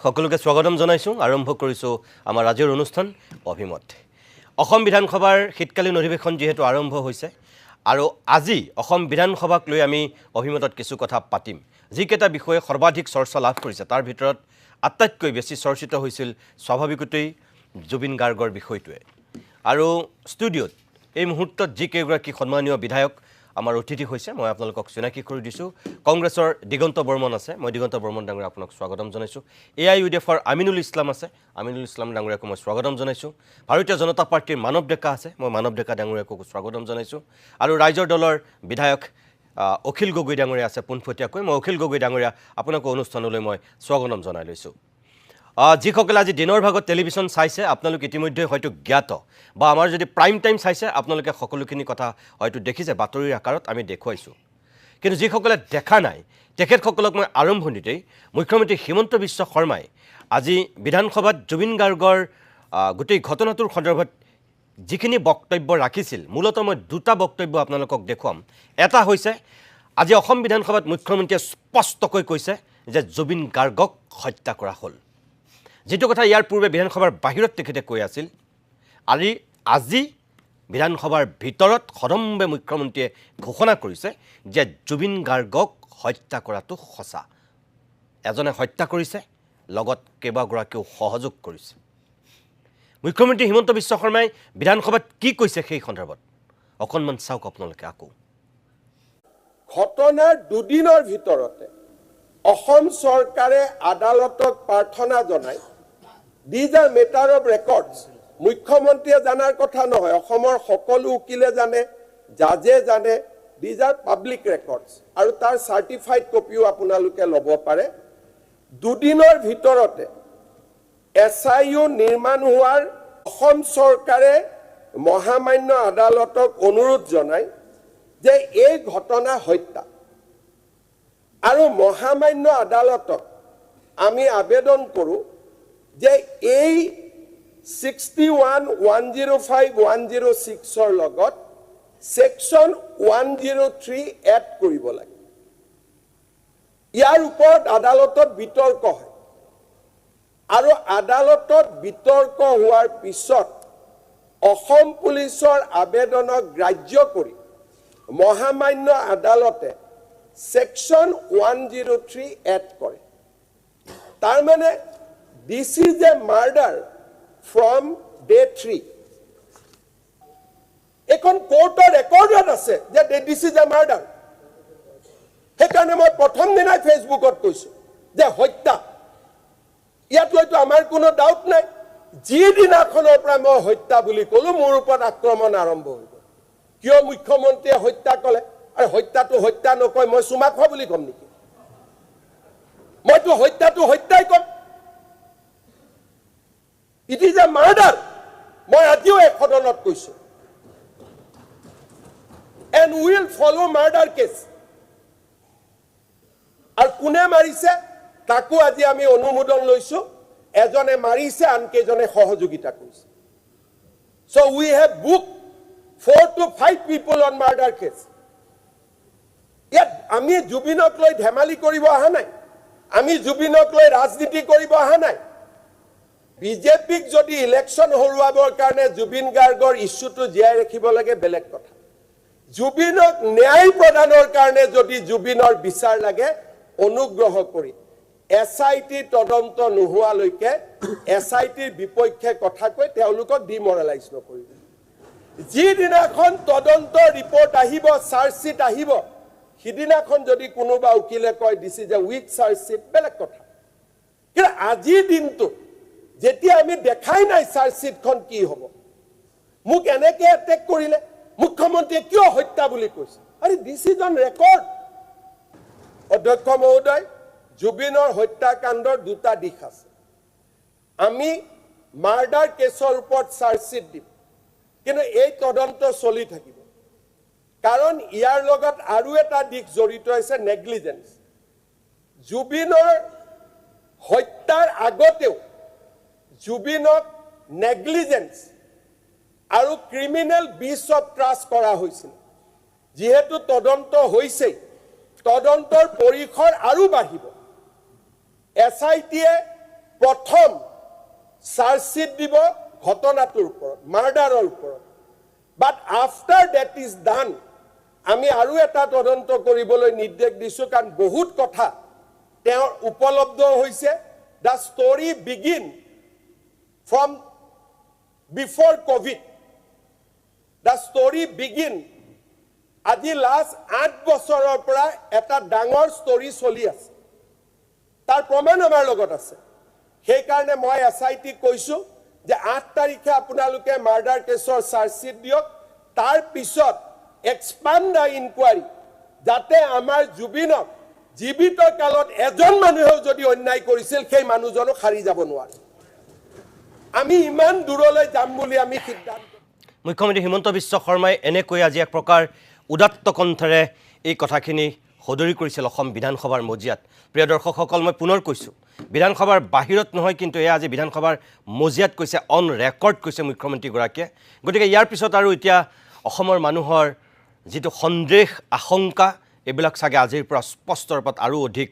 সকলোকে স্বাগতম জনাইছোঁ আৰম্ভ কৰিছোঁ আমাৰ আজিৰ অনুষ্ঠান অভিমত অসম বিধানসভাৰ শীতকালীন অধিৱেশন যেহেতু আৰম্ভ হৈছে আৰু আজি অসম বিধানসভাক লৈ আমি অভিমতত কিছু কথা পাতিম যিকেইটা বিষয়ে সৰ্বাধিক চৰ্চা লাভ কৰিছে তাৰ ভিতৰত আটাইতকৈ বেছি চৰ্চিত হৈছিল স্বাভাৱিকতেই জুবিন গাৰ্গৰ বিষয়টোৱে আৰু ষ্টুডিঅ'ত এই মুহূৰ্তত যিকেইগৰাকী সন্মানীয় বিধায়ক আমাৰ অতিথি হৈছে মই আপোনালোকক চিনাকি কৰি দিছোঁ কংগ্ৰেছৰ দিগন্ত বৰ্মন আছে মই দিগন্ত বৰ্মন ডাঙৰীয়া আপোনাক স্বাগতম জনাইছোঁ AIUDFৰ আমিনুল ইছলাম আছে আমিনুল ইছলাম ডাঙৰীয়াক মই স্বাগতম জনাইছোঁ ভাৰতীয় জনতা পাৰ্টিৰ মানৱ ডেকা আছে মই মানৱ ডেকা ডাঙৰীয়াকো স্বাগতম জনাইছোঁ আৰু ৰাইজৰ দলৰ বিধায়ক অখিল গগৈ ডাঙৰীয়া আছে পোনপটীয়াকৈ মই অখিল গগৈ ডাঙৰীয়া আপোনাক অনুষ্ঠানলৈ মই স্বাগতম জনাই লৈছোঁ যিসকলে আজি দিনৰ ভাগত টেলিভিছন চাইছে আপোনালোক ইতিমধ্যে হয়তো জ্ঞাত বা আমাৰ যদি প্ৰাইম টাইম চাইছে আপোনালোকে সকলোখিনি কথা হয়তো দেখিছে বাতৰিৰ আকাৰত আমি দেখুৱাইছোঁ কিন্তু যিসকলে দেখা নাই তেখেতসকলক মই আৰম্ভণিতেই মুখ্যমন্ত্ৰী হিমন্ত বিশ্ব শৰ্মাই আজি বিধানসভাত জুবিন গাৰ্গৰ গোটেই ঘটনাটোৰ সন্দৰ্ভত যিখিনি বক্তব্য ৰাখিছিল মূলতঃ মই দুটা বক্তব্য আপোনালোকক দেখুৱাম এটা হৈছে আজি অসম বিধানসভাত মুখ্যমন্ত্ৰীয়ে স্পষ্টকৈ কৈছে যে জুবিন গাৰ্গক হত্যা কৰা হ'ল যেটো কথা ইয়াৰ পূৰ্বে বিধানসভাৰ বাহিৰত তেখেতে কৈ আছিল আৰু আজি বিধানসভাৰ ভিতৰত সদম্বে মুখ্যমন্ত্ৰীয়ে ঘোষণা কৰিছে যে জুবিন গাৰ্গক হত্যা কৰাটো সঁচা এজনে হত্যা কৰিছে লগত কেইবাগৰাকীও সহযোগ কৰিছে মুখ্যমন্ত্ৰী হিমন্ত বিশ্ব শৰ্মাই বিধানসভাত কি কৈছে সেই সন্দৰ্ভত অকণমান চাওক আপোনালোকে আকৌ ঘটনাৰ দুদিনৰ ভিতৰতে অসম চৰকাৰে আদালতক প্ৰাৰ্থনা জনাই These are matter of records. মুখ্যমন্ত্ৰীয়ে জানাৰ কথা নহয় অসমৰ সকলো উকিলে জানে জাজে জানে These are public records. আৰু তাৰ চাৰ্টিফাইড কপিও আপোনালোকে ল'ব পাৰে দুদিনৰ ভিতৰতে SIU নিৰ্মাণ হোৱাৰ অসম চৰকাৰে মহামান্য আদালতক অনুৰোধ জনাই যে এই ঘটনা হত্যা আৰু মহামান্য আদালতক আমি আবেদন কৰোঁ যে এই 61-105-106 লগত সেকশন 103 এড কৰিব লাগে ইয়াৰ ওপৰত আদালতত বিতৰ্ক হয় আৰু আদালতত বিতৰ্ক হোৱাৰ পিছত অসম পুলিচৰ আবেদনক গ্ৰাহ্য কৰি মহামান্য আদালতে সেকশন 103 এড কৰে তাৰ মানে This is a murder from day 3. এখন কোৰ্টৰ ৰেকৰ্ডত আছে যে this is a murder. সেইকাৰণে মই প্ৰথম দিনাই ফেচবুকত কৈছো যে হত্যা ইয়াত লৈতো আমাৰ কোনো ডাউট নাই যি দিনাখনৰ পৰা মই হত্যা বুলি ক'লো মোৰ ওপৰত আক্ৰমণ আৰম্ভ হৈ গ'ল কিয় মুখ্যমন্ত্ৰীয়ে হত্যা ক'লে আৰু হত্যাটো হত্যা নকয় মই চুমা খোৱা বুলি ক'ম নেকি মইতো হত্যাটো হত্যাই ক'ম It is a murder. মই আজিও এক সদনত কৈছো and we will follow murder case আৰু কোনে মাৰিছে তাকো আজি আমি অনুমোদন লৈছো এজনে মাৰিছে আনকেজনে সহযোগিতা কৰিছে so we have booked 4 to 5 people on murder case ইয়াত আমি জুবিনক লৈ ধেমালি কৰিব অহা নাই আমি জুবিনক লৈ ৰাজনীতি কৰিব অহা নাই বিজেপিক যদি ইলেকশন হৰুৱাবৰ কাৰণে জুবিন গাৰ্গৰ ইস্যুটো জিয়াই ৰাখিব লাগে বেলেগ কথা জুবিনক ন্যায় প্ৰদানৰ কাৰণে যদি জুবিনৰ বিচাৰ লাগে অনুগ্ৰহ কৰি SIT তদন্ত নোহোৱালৈকে SITৰ বিপক্ষে কথা কৈ তেওঁলোকক ডিমৰালাইজ নকৰিব যি দিনাখন তদন্ত ৰিপৰ্ট আহিব চাৰ্জশিট আহিব সিদিনাখন যদি কোনোবা উকিলে কয় দিস ইজ এ উইক চাৰ্জশিট বেলেগ কথা কিন্তু আজি দিনটো যেতিয়া আমি দেখাই নাই চাৰ্জশিটখন কি হ'ব মোক এনেকে এটেক কৰিলে মুখ্যমন্ত্ৰীয়ে কিয় হত্যা বুলি কৈছে আৰে দিস ইজ অন ৰেকৰ্ড অধ্যক্ষ মহোদয় জুবিনৰ হত্যাকাণ্ডৰ দুটা দিশ আছে আমি মাৰ্ডাৰ কেছৰ ওপৰত চাৰ্জশিট দিম কিন্তু এই তদন্ত চলি থাকিব কাৰণ ইয়াৰ লগত আৰু এটা দিশ জড়িত আছে নেগলিজেন্স জুবিনৰ হত্যাৰ আগতেও জুবিনক নেগলিজেন্স আৰু ক্ৰিমিনেল ব্ৰিচ অফ ট্ৰাষ্ট কৰা হৈছিল যেহেতু তদন্ত হৈছে তদন্তৰ পৰিসৰ আৰু বাঢ়িব SITয়ে প্ৰথম চাৰ্জশ্বিট দিব ঘটনাটোৰ ওপৰত, মাৰ্ডাৰৰ ওপৰত। বাট আফটাৰ ডেট ইজ ডান আমি আৰু এটা তদন্ত কৰিবলৈ নিৰ্দেশ দিছোঁ, কাৰণ বহুত কথা তেওঁৰ উপলব্ধ হৈছে। The story begin from before Covid, the story begin আজি লাষ্ট 8 বছৰৰ পৰা এটা ডাঙৰ ষ্টৰী চলি আছে, তাৰ প্ৰমাণ আমাৰ লগত আছে। সেইকাৰণে মই SIT কৈছোঁ যে 8 তাৰিখে আপোনালোকে মাৰ্ডাৰ কেছৰ চাৰ্জশ্বিট দিয়ক, তাৰ পিছত এক্সপাণ্ড দ্য ইনকুৱাৰী, যাতে আমাৰ জুবিনক জীৱিত কালত এজন মানুহেও যদি অন্যায় কৰিছিল সেই মানুহজনক সাৰি যাব নোৱাৰে। আমি ইমান দূৰলৈ যাম বুলি আমি সিদ্ধান্ত। মুখ্যমন্ত্ৰী হিমন্ত বিশ্ব শৰ্মাই এনেকৈ আজি এক প্ৰকাৰ উদাত্ত কণ্ঠৰে এই কথাখিনি সদৰি কৰিছিল অসম বিধানসভাৰ মজিয়াত। প্ৰিয় দৰ্শকসকল, মই পুনৰ কৈছোঁ, বিধানসভাৰ বাহিৰত নহয়, কিন্তু এয়া আজি বিধানসভাৰ মজিয়াত কৈছে, অন ৰেকৰ্ড কৈছে মুখ্যমন্ত্ৰীগৰাকীয়ে। গতিকে ইয়াৰ পিছত আৰু এতিয়া অসমৰ মানুহৰ যিটো সন্দেহ আশংকা, এইবিলাক চাগে আজিৰ পৰা স্পষ্ট ৰূপত আৰু অধিক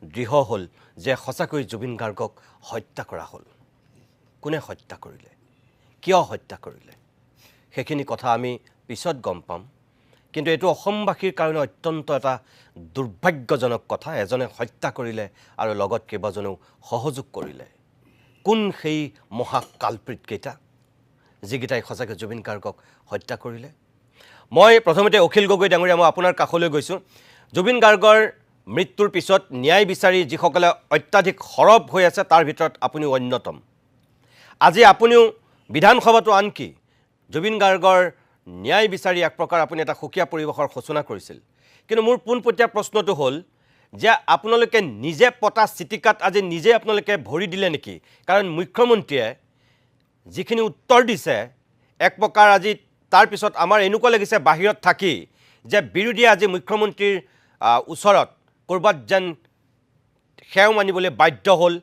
দৃঢ় হ'ল যে সঁচাকৈ জুবিন গাৰ্গক হত্যা কৰা হ'ল। কোনে হত্যা কৰিলে, কিয় হত্যা কৰিলে, সেইখিনি কথা আমি পিছত গম পাম। কিন্তু এইটো অসমবাসীৰ কাৰণে অত্যন্ত এটা দুৰ্ভাগ্যজনক কথা। এজনে হত্যা কৰিলে আৰু লগত কেইবাজনেও সহযোগ কৰিলে। কোন সেই মহা কালপ্ৰিতকেইটা যিকেইটাই সঁচাকৈ জুবিন গাৰ্গক হত্যা কৰিলে? মই প্ৰথমতে অখিল গগৈ ডাঙৰীয়া, মই আপোনাৰ কাষলৈ গৈছোঁ। জুবিন গাৰ্গৰ মৃত্যুৰ পিছত ন্যায় বিচাৰি যিসকলে অত্যাধিক সৰব হৈ আছে, তাৰ ভিতৰত আপুনিও অন্যতম। আজি আপুনিও বিধানসভাটো আনকি জুবিন গাৰ্গৰ ন্যায় বিচাৰি এক প্ৰকাৰ আপুনি এটা সুকীয়া পৰিৱেশৰ সূচনা কৰিছিল। কিন্তু মোৰ পোনপটীয়া প্ৰশ্নটো হ'ল যে আপোনালোকে নিজে পতা চিটিকাত আজি নিজে আপোনালোকে ভৰি দিলে নেকি? কাৰণ মুখ্যমন্ত্ৰীয়ে যিখিনি উত্তৰ দিছে, এক প্ৰকাৰ আজি তাৰপিছত আমাৰ এনেকুৱা লাগিছে বাহিৰত থাকি যে বিৰোধীয়ে আজি মুখ্যমন্ত্ৰীৰ ওচৰত ক'ৰবাত যেন সেও মানিবলৈ বাধ্য হ'ল,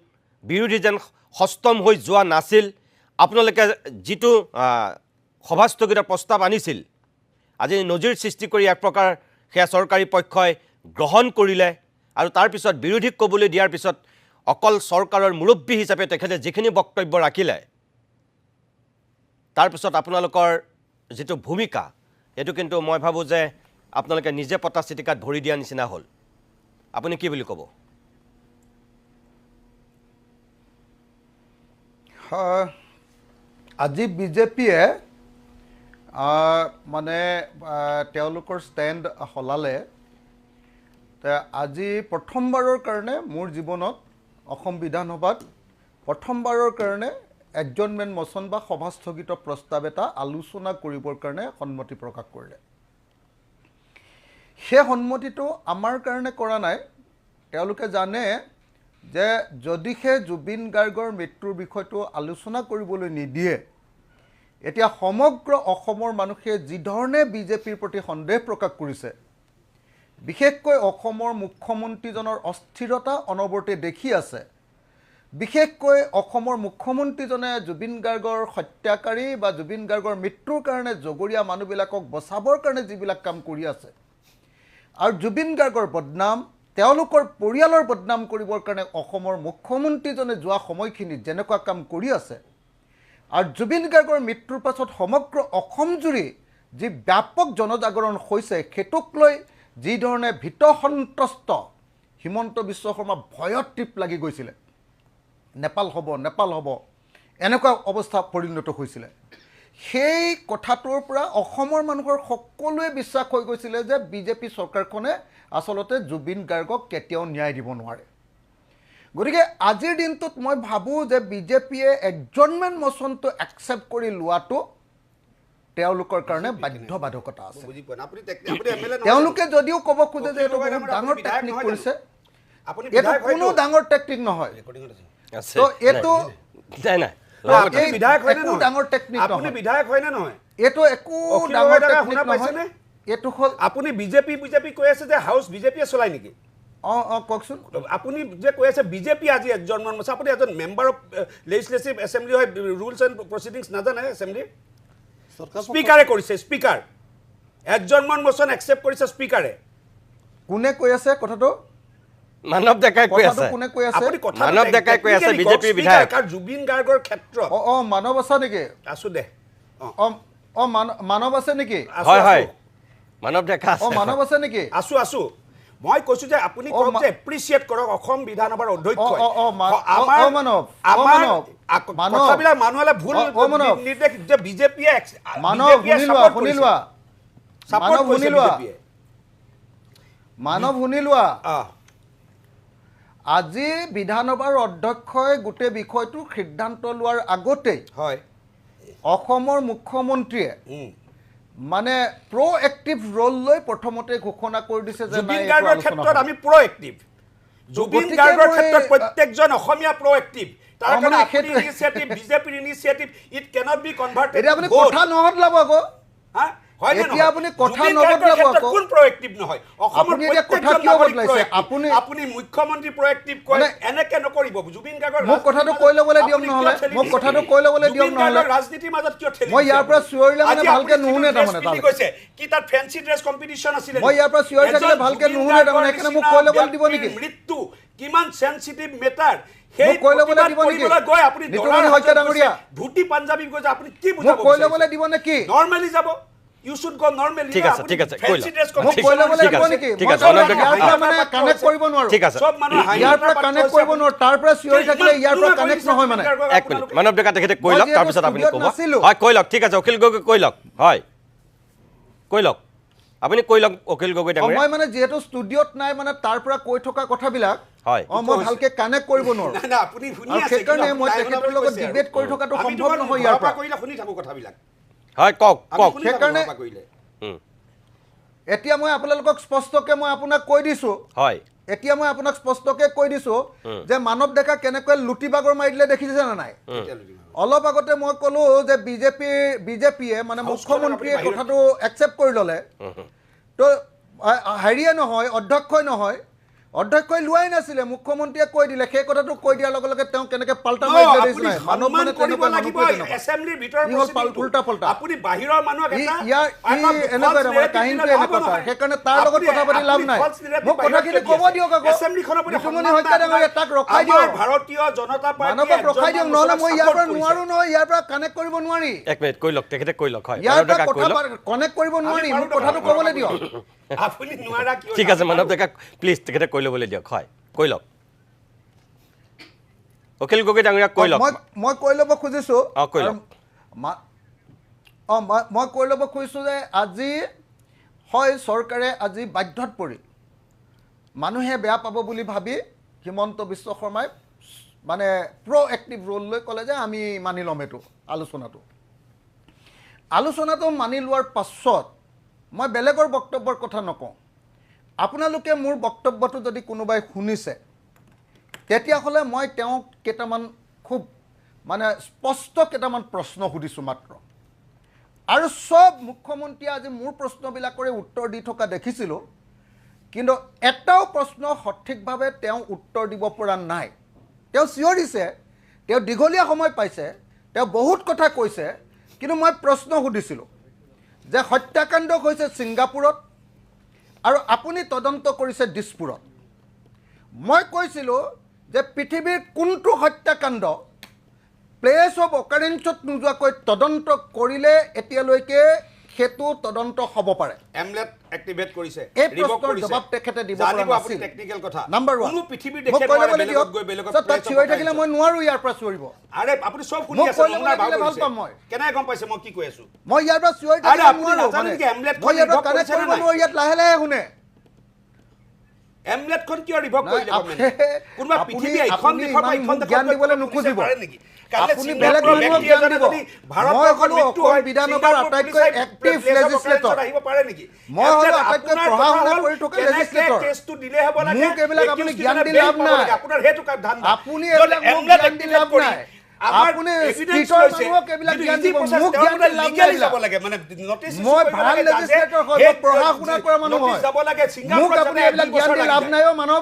বিৰোধী যেন সষ্টম হৈ যোৱা নাছিল। আপোনালোকে যিটো সভাস্থগিতাৰ প্ৰস্তাৱ আনিছিল, আজি নজিৰ সৃষ্টি কৰি এক প্ৰকাৰ সেয়া চৰকাৰী পক্ষই গ্ৰহণ কৰিলে, আৰু তাৰপিছত বিৰোধীক ক'বলৈ দিয়াৰ পিছত অকল চৰকাৰৰ মুৰব্বী হিচাপে তেখেতে যিখিনি বক্তব্য ৰাখিলে, তাৰপিছত আপোনালোকৰ যিটো ভূমিকা, সেইটো কিন্তু মই ভাবোঁ যে আপোনালোকে নিজে পতা চিটিকাত ভৰি দিয়া নিচিনা হ'ল। আপুনি কি বুলি ক'ব? আজি বিজেপিয়ে মানে তেওঁলোকৰ ষ্টেণ্ড সলালে। আজি প্ৰথমবাৰৰ কাৰণে মোৰ জীৱনত অসম বিধানসভাত প্ৰথমবাৰৰ কাৰণে এডজৰ্ণমেণ্ট মোচন বা সভাস্থগিত প্ৰস্তাৱ এটা আলোচনা কৰিবৰ কাৰণে সন্মতি প্ৰকাশ কৰিলে। সেই সন্মতিটো আমাৰ কাৰণে কৰা নাই। তেওঁলোকে জানে যে যদিহে জুবিন গাৰ্গৰ মৃত্যুৰ বিষয়টো আলোচনা কৰিবলৈ নিদিয়ে, এতিয়া সমগ্ৰ অসমৰ মানুহে যিধৰণে বিজেপিৰ প্ৰতি সন্দেহ প্ৰকাশ কৰিছে, বিশেষকৈ অসমৰ মুখ্যমন্ত্ৰীজনৰ অস্থিৰতা অনবৰতে দেখি আছে, বিশেষকৈ অসমৰ মুখ্যমন্ত্ৰীজনে জুবিন গাৰ্গৰ হত্যাকাৰী বা জুবিন গাৰ্গৰ মৃত্যুৰ কাৰণে জগৰীয়া মানুহবিলাকক বচাবৰ কাৰণে যিবিলাক কাম কৰি আছে, আৰু জুবিন গাৰ্গৰ বদনাম, তেওঁলোকৰ পৰিয়ালৰ বদনাম কৰিবৰ কাৰণে অসমৰ মুখ্যমন্ত্ৰীজনে যোৱা সময়খিনিত যেনেকুৱা কাম কৰি আছে, আৰু জুবিন গাৰ্গৰ মৃত্যুৰ পাছত সমগ্ৰ অসমজুৰি যি ব্যাপক জনজাগৰণ হৈছে, সেইটোক লৈ যিধৰণে ভীত সন্ত্ৰস্ত হিমন্ত বিশ্ব শৰ্মা ভয়ত টিপ লাগি গৈছিলে, নেপাল হ'ব এনেকুৱা অৱস্থা পৰিণত হৈছিলে। সেই কথাটোৰ পৰা অসমৰ মানুহৰ সকলোৱে বিশ্বাস হৈ গৈছিলে যে বিজেপি চৰকাৰখনে আচলতে জুবিন গাৰ্গক কেতিয়াও ন্যায় দিব নোৱাৰে। গতিকে আজিৰ দিনটোত মই ভাবোঁ যে বিজেপিয়ে এডজৰ্ণমেণ্ট মোচনটো একচেপ্ট কৰি লোৱাটো তেওঁলোকৰ কাৰণে বাধ্যবাধকতা আছে। তেওঁলোকে যদিও ক'ব খোজে যে এইটো বহুত ডাঙৰ টেকনিক কৰিছে, এইটো কোনো ডাঙৰ টেকনিক নহয়। তো এইটো ডাঙৰ টেকনিক নহয়, এইটো একো ডাঙৰ টেকনিক নহয়। এইটো হ'ল আপুনি বিজেপি কৈ আছে যে হাউচ বিজেপিয়ে চলাই নেকি? কওকচোন। আপুনি যে কৈ আছে বিজেপি আজি এডজৰ্ণমেণ্ট মোচন, আপুনি এজন মেম্বাৰ অফ লেজিসলেটিভ এছেম্বলি হয়, ৰুলছ এণ্ড প্ৰচিডিংছ নাজানে এছেম্বলি? স্পীকাৰে কৰিছে, স্পীকাৰ এডজৰ্ণমেণ্ট মোচন একচেপ্ট কৰিছে স্পীকাৰে। কোনে কৈ আছে কথাটো? মানৱ ডেকাই কৈ কথাটো আছে কোনে কৈ আছে আপুনি কথা মানৱ ডেকাই কৈ আছে বিজেপিৰ বিধায়ক কাৰণ জুবিন গাৰ্গৰ ক্ষেত্ৰত মানৱ আছে নেকি আছো দে মানৱ আছে নেকি হয় হয় মানৱ ডেকা আছে মানৱ আছে নেকি আছো মই কৈছো যে আপুনি কওক যে এপ্ৰিচিয়েট কৰক অসম বিধানসভাৰ অধ্যক্ষই মানৱ কথাবিলাক মানুহলে ভুল নিৰ্দেশ যে বিজেপিয়ে মানৱ শুনি লোৱা আজি বিধানসভাৰ অধ্যক্ষই গোটেই বিষয়টোৰ সিদ্ধান্ত লোৱাৰ আগতেই হয় অসমৰ মুখ্যমন্ত্ৰীয়ে মানে প্ৰ'এক্টিভ ৰ'ল লৈ প্ৰথমতে ঘোষণা কৰি দিছে যে জুবিন গাৰ্গৰ ক্ষেত্ৰত আমি প্ৰ'এক্টিভ জুবিন গাৰ্গৰ ক্ষেত্ৰত প্ৰত্যেকজন অসমীয়া প্ৰ'এক্টিভ তাৰ কাৰণে আপুনি ইনিচিয়েটিভ বিজেপিৰ initiative it cannot be converted এতিয়া আপুনি কথা নহদলাব আকৌ হা হয় এতিয়া আপুনি কথা নবদলাব আকৌ কোন প্ৰ'এক্টিভ নহয় অসমৰ আপুনি এতিয়া কথা প্ৰত্যেকজন কিয় নাগৰিক বদলাইছে আপুনি আপুনি মুখ্যমন্ত্ৰী প্ৰ'এক্টিভ কয় এনেকে নকৰিব জুবিন গাৰ্গৰ মোক কথাটো কৈ ল'বলৈ দিয়ক নহ'লে মোক কথাটো কৈ ল'বলৈ দিয়ক নহ'লে ৰাজনীতিৰ মাজত কিয় ঠেলি মই ইয়াৰ পৰা চিঞৰিলে মানে ভালকে নুশুনে তাৰমানে কি কৈছে কি তাত ফেন্সি ড্ৰেছ কম্পিটিশন আছিল মই ইয়াৰ পৰা চিঞৰি থাকিলে ভালকে নুশুনে তাৰমানে সেইকাৰণে মোক কৈ ল'বলৈ দিব নেকি মৃত্যু কিমান সেনসিটিভ মেটাৰ মোক কৈ ল'বলৈ দিব নেকি গৈ আপুনি নিতুমণি শইকীয়া ডাঙৰীয়া ধুতি পাঞ্জাবী গৈ আপুনি কি বুজাব মোক কৈ ল'বলৈ দিব নেকি নৰমালি যাব You should go normally. ঠিক আছে কৈ লওক মোক কৈ ল'বলৈ দিব নেকি ঠিক আছে ইয়াৰ পৰা মানে কানেক্ট কৰিব নোৱাৰো ঠিক আছে সব মানুহ ইয়াৰ পৰা কানেক্ট কৰিব নোৱাৰো তাৰ পৰা চিঞৰি থাকিলে ইয়াৰ পৰা কানেক্ট নহয় মানে এক মিনিট মানৱ ডেকা তেখেতে কৈ লওক তাৰপিছত আপুনি ক'ব নাছিলো। হয় কৈ লওক ঠিক আছে অখিল গগৈ কৈ লওক হয় কৈ লওক আপুনি কৈ লওক অখিল গগৈ ডাঙৰীয়া মই মানে যেহেতু ষ্টুডিঅ'ত নাই মানে তাৰ পৰা কৈ থকা কথাবিলাক হয় মই ভালকে কানেক্ট কৰিব নোৱাৰো না না আপুনি শুনি আৰু আছে সেইকাৰণে মই তেখেতৰ লগত ডিবেট কৰি থকাটো সম্ভৱ নহয় ইয়াৰ পৰা কৰিলে শুনি থাকো কথাবিলাক হয় কওক সেইকাৰণে এতিয়া মই আপোনালোকক স্পষ্টকে মই আপোনাক কৈ দিছো হয় এতিয়া মই আপোনাক স্পষ্টকে কৈ দিছো যে মানৱ ডেকা কেনেকৈ লুটি বাগৰ মাৰি দিলে দেখিছে না নাই অলপ আগতে মই ক'লো যে বিজেপিয়ে মানে মুখ্যমন্ত্ৰীয়ে কথাটো একচেপ্ট কৰি ল'লে তো হেৰিয়ে নহয় অধ্যক্ষই নহয় অধ্যক্ষই লোৱাই নাছিলে মুখ্যমন্ত্ৰীয়ে কৈ দিলে সেই কথাটো কৈ দিয়াৰ লগে লগে তেওঁ কেনেকৈ পাল্টা মাৰি দিলে দেখিছে নাই মানৱ মানে কৰিব লাগিব এছেম্বলিৰ ভিতৰৰ উল্টা পাল্টা আপুনি বাহিৰৰ মানুহক এটা এনেকুৱা মানে কাহিনীটো এনেকুৱা সেইকাৰণে তাৰ লগত কথা পাতি লাভ নাই মোক কথাখিনি ক'ব দিয়ক আকৌ এছেম্বলিখন আপুনি নিতুমণি শইকীয়া ডাঙৰীয়া তাক ৰখাই দিয়ক ভাৰতীয় জনতা পাৰ্টি মানৱক ৰখাই দিয়ক নহ'লে মই ইয়াৰ পৰা নোৱাৰো নহয় ইয়াৰ পৰা কানেক্ট কৰিব নোৱাৰি এক মিনিট কৈ লওক তেখেতে কৈ লওক হয় ইয়াৰ মানৱ পৰা ডেকা কৈ কথা লওক কানেক্ট কৰিব নোৱাৰি মোক কথাটো ক'বলৈ দিয়ক আপুনি নোৱাৰা কি ঠিক আছে মানৱ ডেকা প্লিজ তেখেতে কৈ ল'বলৈ দিয়ক হয় কৈ লওক অখিল গগৈ ডাঙৰীয়া কৈ লওক মই কৈ ল'ব খুজিছোঁ কৈ লওক মই কৈ ল'ব খুজিছোঁ যে আজি হয় চৰকাৰে আজি বাধ্যত পৰি মানুহে বেয়া পাব বুলি ভাবি হিমন্ত বিশ্ব শৰ্মাই মানে প্ৰ'এক্টিভ ৰ'ল লৈ ক'লে যে আমি মানি ল'ম এইটো আলোচনাটো মানি লোৱাৰ পাছত মই বেলেগৰ বক্তব্যৰ কথা নকওঁ আপোনালোকে মোৰ বক্তব্যটো যদি কোনোবাই শুনিছে তেতিয়াহ'লে মই তেওঁক কেইটামান খুব মানে স্পষ্ট কেইটামান প্ৰশ্ন সুধিছোঁ মাত্ৰ আৰু সব মুখ্যমন্ত্ৰীয়ে আজি মোৰ প্ৰশ্নবিলাকৰে উত্তৰ দি থকা দেখিছিলোঁ কিন্তু এটাও প্ৰশ্ন সঠিকভাৱে তেওঁ উত্তৰ দিব পৰা নাই তেওঁ চিঞৰিছে তেওঁ দীঘলীয়া সময় পাইছে তেওঁ বহুত কথা কৈছে কিন্তু মই প্ৰশ্ন সুধিছিলোঁ যে হত্যাকাণ্ড হৈছে ছিংগাপুৰত আৰু আপুনি তদন্ত কৰিছে দিছপুৰত মই কৈছিলোঁ যে পৃথিৱীৰ কোনটো হত্যাকাণ্ড প্লেচ অফ অকাৰেঞ্চত নোযোৱাকৈ তদন্ত কৰিলে এতিয়ালৈকে সেইটো তদন্ত হ'ব পাৰে এমলেট এক্টিভেট কৰিছে এই প্ৰশ্নৰ জবাব তেখেতে দিব পৰা নাছিল টেকনিক্যাল কথা নাম্বাৰ 1 কোনো পৃথিৱীৰ দেখে বেলেগত গৈ বেলেগত তাত চিঞৰি থাকিলে মই নোৱাৰো ইয়াৰ পৰা চিঞৰিব আৰে আপুনি সব শুনি আছে আপোনাৰ ভাল পাম মই কেনে গম পাইছে মই কি কৈ আছো মই ইয়াৰ পৰা চিঞৰি থাকিলে নোৱাৰো মানে মই ইয়াৰ পৰা কানেক্ট কৰিব নোৱাৰো ইয়াত লাহে লাহে শুনে এমলেটখন কিয় ৰিভক কৰিলে কোনোবা পৃথিৱী এখন দেশৰ বা এখন দেশৰ জ্ঞান দিবলৈ নোখোজিব নেকি আপুনি বেলেগ মানুহক জ্ঞান দিব মই ক'লো অসম বিধানসভাৰ আটাইতকৈ এক্টিভ লেজিছলেটৰ আহিব পাৰে নেকি মই হ'লো আটাইতকৈ পঢ়া শুনা কৰি থকা লেজিছলেটৰ কেছটো দিলে হ'ব লাগে মোক এইবিলাক আপুনি জ্ঞান দি লাভ নাই আপোনাৰ হেতু ধান্দা আপুনি এইবিলাক মোক জ্ঞান দি লাভ নাই আপুনি স্পিকৰ মানুহক এইবিলাক জ্ঞান দিব মোক জ্ঞান দি লাভ নাই যাব লাগে মানে নটিচ মই ভাল লেজিছলেটৰ হয় পঢ়া শুনা কৰা মানুহ হয় মোক আপুনি এইবিলাক জ্ঞান দি লাভ নাই মানৱ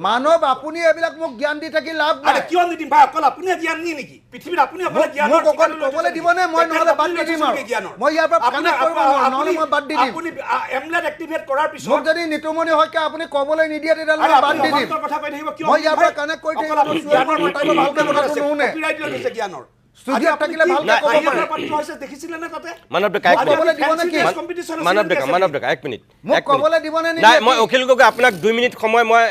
মানৱ আপুনি এইবিলাক মোক জ্ঞান দি থাকি লাভ আৰে নাই কিয় নিদিম ভাই অকল আপুনি জ্ঞান নিয়ে নেকি পৃথিৱীত আপুনি অকল জ্ঞান মোক অকল ক'বলৈ দিবনে মই নহ'লে বাদ দি দিম আৰু মই ইয়াৰ পৰা কানেক্ট কৰিব নোৱাৰোঁ নহ'লে মই বাদ দি দিম আপুনি এমলেট এক্টিভেট কৰাৰ পিছত মোক যদি নিতুমণি শইকীয়া আপুনি ক'বলৈ নিদিয়ে তেতিয়াহ'লে মই বাদ দি দিম কথা কৈ থাকিব কিয় মই ইয়াৰ পৰা কানেক্ট কৰি থাকিব ভালকৈ কথাটো নুশুনে কপিৰাইট লৈ লৈছে জ্ঞানৰ ষ্টুডিঅ'ত থাকিলে ভালকৈ ক'ব পাৰে পত্ৰ হৈছে দেখিছিলে নে তাতে মানৱ ডেকা এক মিনিট ক'বলৈ দিব নেকি মানৱ ডেকা এক মিনিট মোক ক'বলৈ দিবনে নাই নিদিয়ে মই অখিল গগৈ আপোনাক 2 মিনিট সময় মই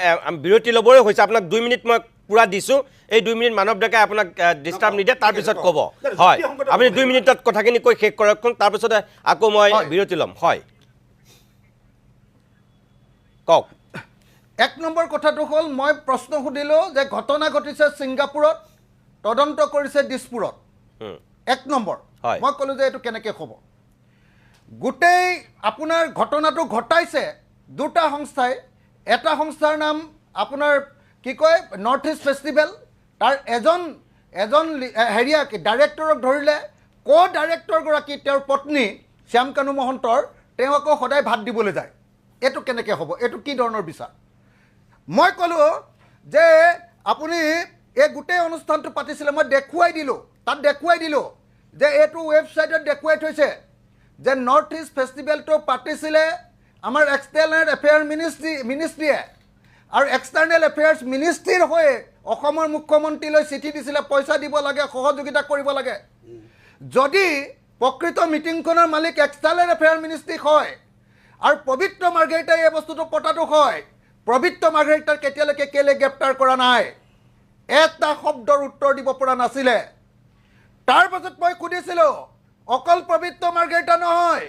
বিৰতি ল'বই হৈছে আপোনাক 2 মিনিট মই পুৰা দিছোঁ এই 2 মিনিট মানৱ ডেকাই আপোনাক ডিষ্টাৰ্ব নিদিয়ে তাৰপিছত ক'ব হয় আপুনি 2 মিনিটত কথাখিনি কৈ শেষ কৰকচোন তাৰপিছতে আকৌ মই বিৰতি ল'ম হয় কওক 1 নম্বৰ কথাটো হ'ল মই প্ৰশ্ন সুধিলোঁ যে ঘটনা ঘটিছে ছিংগাপুৰত তদন্ত কৰিছে দিছপুৰত 1 নম্বৰ হয়। মই ক'লোঁ যে এইটো কেনেকৈ হ'ব গোটেই আপোনাৰ ঘটনাটো ঘটাইছে দুটা সংস্থাই এটা সংস্থাৰ নাম আপোনাৰ কি কয় নৰ্থ ইষ্ট ফেষ্টিভেল তাৰ এজন হেৰিয়া ডাইৰেক্টৰক ধৰিলে ডাইৰেক্টৰগৰাকী তেওঁৰ পত্নী শ্যামকানু মহন্তৰ তেওঁ আকৌ সদায় ভাত দিবলৈ যায় এইটো কেনেকৈ হ'ব এইটো কি ধৰণৰ বিচাৰ মই ক'লোঁ যে আপুনি এই গোটেই অনুষ্ঠানটো পাতিছিলে মই দেখুৱাই দিলোঁ তাত দেখুৱাই দিলোঁ যে এইটো ৱেবছাইটত দেখুৱাই থৈছে যে নৰ্থ ইষ্ট ফেষ্টিভেলটো পাতিছিলে আমাৰ এক্সটাৰ্নেল এফেয়াৰ মিনিষ্ট্ৰীয়ে আৰু এক্সটাৰ্নেল এফেয়াৰ্ছ মিনিষ্ট্ৰীৰ হৈ অসমৰ মুখ্যমন্ত্ৰীলৈ চিঠি দিছিলে পইচা দিব লাগে সহযোগিতা কৰিব লাগে যদি প্ৰকৃত মিটিংখনৰ মালিক এক্সটাৰ্নেল এফেয়াৰ মিনিষ্ট্ৰী হয় আৰু পবিত্ৰ মাৰ্ঘেৰিটাই এই বস্তুটো পতাটো হয় পবিত্ৰ মাৰ্ঘেৰিটাৰ কেতিয়ালৈকে কেলে গ্ৰেপ্তাৰ কৰা নাই এটা শব্দৰ উত্তৰ দিব পৰা নাছিলে তাৰ পাছত মই সুধিছিলোঁ অকল পবিত্ৰ মাৰ্ঘেৰিটা নহয়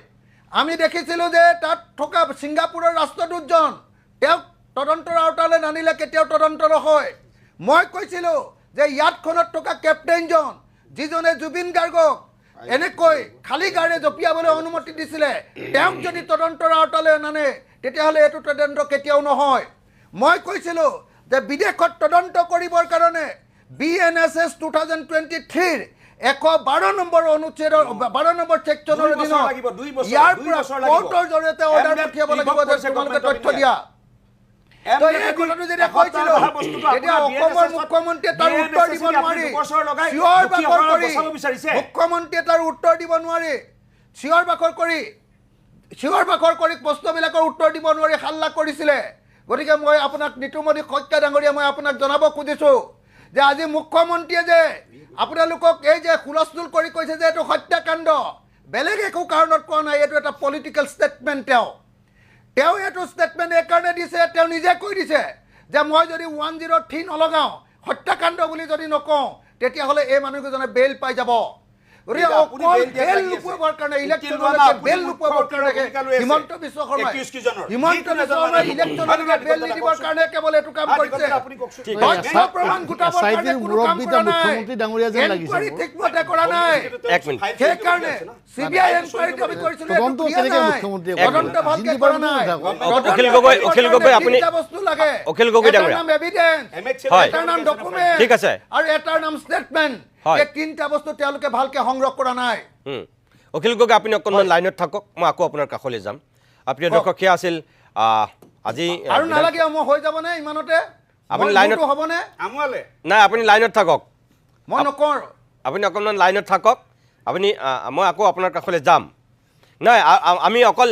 আমি দেখিছিলোঁ যে তাত থকা ছিংগাপুৰৰ ৰাষ্ট্ৰদূতজন তেওঁক তদন্তৰ আওতালৈ নানিলে কেতিয়াও তদন্ত নহয় মই কৈছিলোঁ যে ইয়াতখনত থকা কেপ্টেইনজন যিজনে জুবিন গাৰ্গক এনেকৈ খালী গাড়ীৰে জঁপিয়াবলৈ অনুমতি দিছিলে তেওঁক যদি তদন্তৰ আওতালৈ নানে তেতিয়াহ'লে এইটো তদন্ত কেতিয়াও নহয় মই কৈছিলোঁ যে বিদেশত তদন্ত কৰিবৰ কাৰণে BNSS 2023 112 নম্বৰ অনুচ্ছেদৰ 12 নম্বৰ ছেকশ্যনৰ অধীনত ইয়াৰ পৰা কোৰ্টৰ জৰিয়তে অৰ্ডাৰ পঠিয়াব লাগিব যে তোমালোকে তথ্য দিয়া এই কথাটো যেতিয়া কৈছিলোঁ তেতিয়া অসমৰ মুখ্যমন্ত্ৰীয়ে তাৰ উত্তৰ দিব নোৱাৰি মুখ্যমন্ত্ৰীয়ে তাৰ উত্তৰ দিব নোৱাৰি চিঞৰ বাখৰ কৰি প্ৰশ্নবিলাকৰ উত্তৰ দিব নোৱাৰি হাল্লা কৰিছিলে গতিকে মই আপোনাক নিতুমণি শইকীয়া ডাঙৰীয়া মই আপোনাক জনাব খুজিছোঁ যে আজি মুখ্যমন্ত্ৰীয়ে যে আপোনালোকক এই যে হুলস্থুল কৰি কৈছে যে এইটো হত্যাকাণ্ড বেলেগ একো কাৰণত কোৱা নাই এইটো এটা পলিটিকেল ষ্টেটমেণ্ট তেওঁ এইটো ষ্টেটমেণ্ট এইকাৰণে দিছে তেওঁ নিজে কৈ দিছে যে মই যদি 103 নলগাওঁ হত্যাকাণ্ড বুলি যদি নকওঁ তেতিয়াহ'লে এই মানুহকেইজনে বেইল পাই যাব হিমন্ত বিশ্ব শৰ্মাই ইলেকশ্যনলৈকে বেল নিদিবৰ কাৰণে কেৱল এইটো কাম কৰিছে প্ৰমাণ গোটাবৰ কাৰণে কোনো কাম কৰা নাই এনকুৱাৰী ঠিকমতে কৰা নাই সেইকাৰণে CBI এনকুৱাৰী আমি কৰিছিলোঁ তদন্ত ভালকে কৰা নাই অখিল গগৈ আপুনি বস্তু লাগে অখিল গগৈ ডাঙৰীয়া নাম এভিডেন্স এটাৰ নাম ডকুমেন্ট ঠিক আছে আৰু এটাৰ নাম ষ্টেটমেন্ট এই তিনিটা বস্তু তেওঁলোকে ভালকে সংগ্ৰহ কৰা নাই অখিল গগৈ আপুনি অকণমান লাইনত থাকক মই আকৌ আপোনাৰ কাষলৈ যাম প্ৰিয় দৰ্শক সেয়া আছিল আজি আৰু নালাগে মই হৈ যাবনে ইমানতে আপুনি লাইনত হ'বনে নাই আপুনি লাইনত থাকক মই নকওঁ আপুনি অকণমান লাইনত থাকক আপুনি মই আকৌ আপোনাৰ কাষলৈ যাম নাই আমি অকল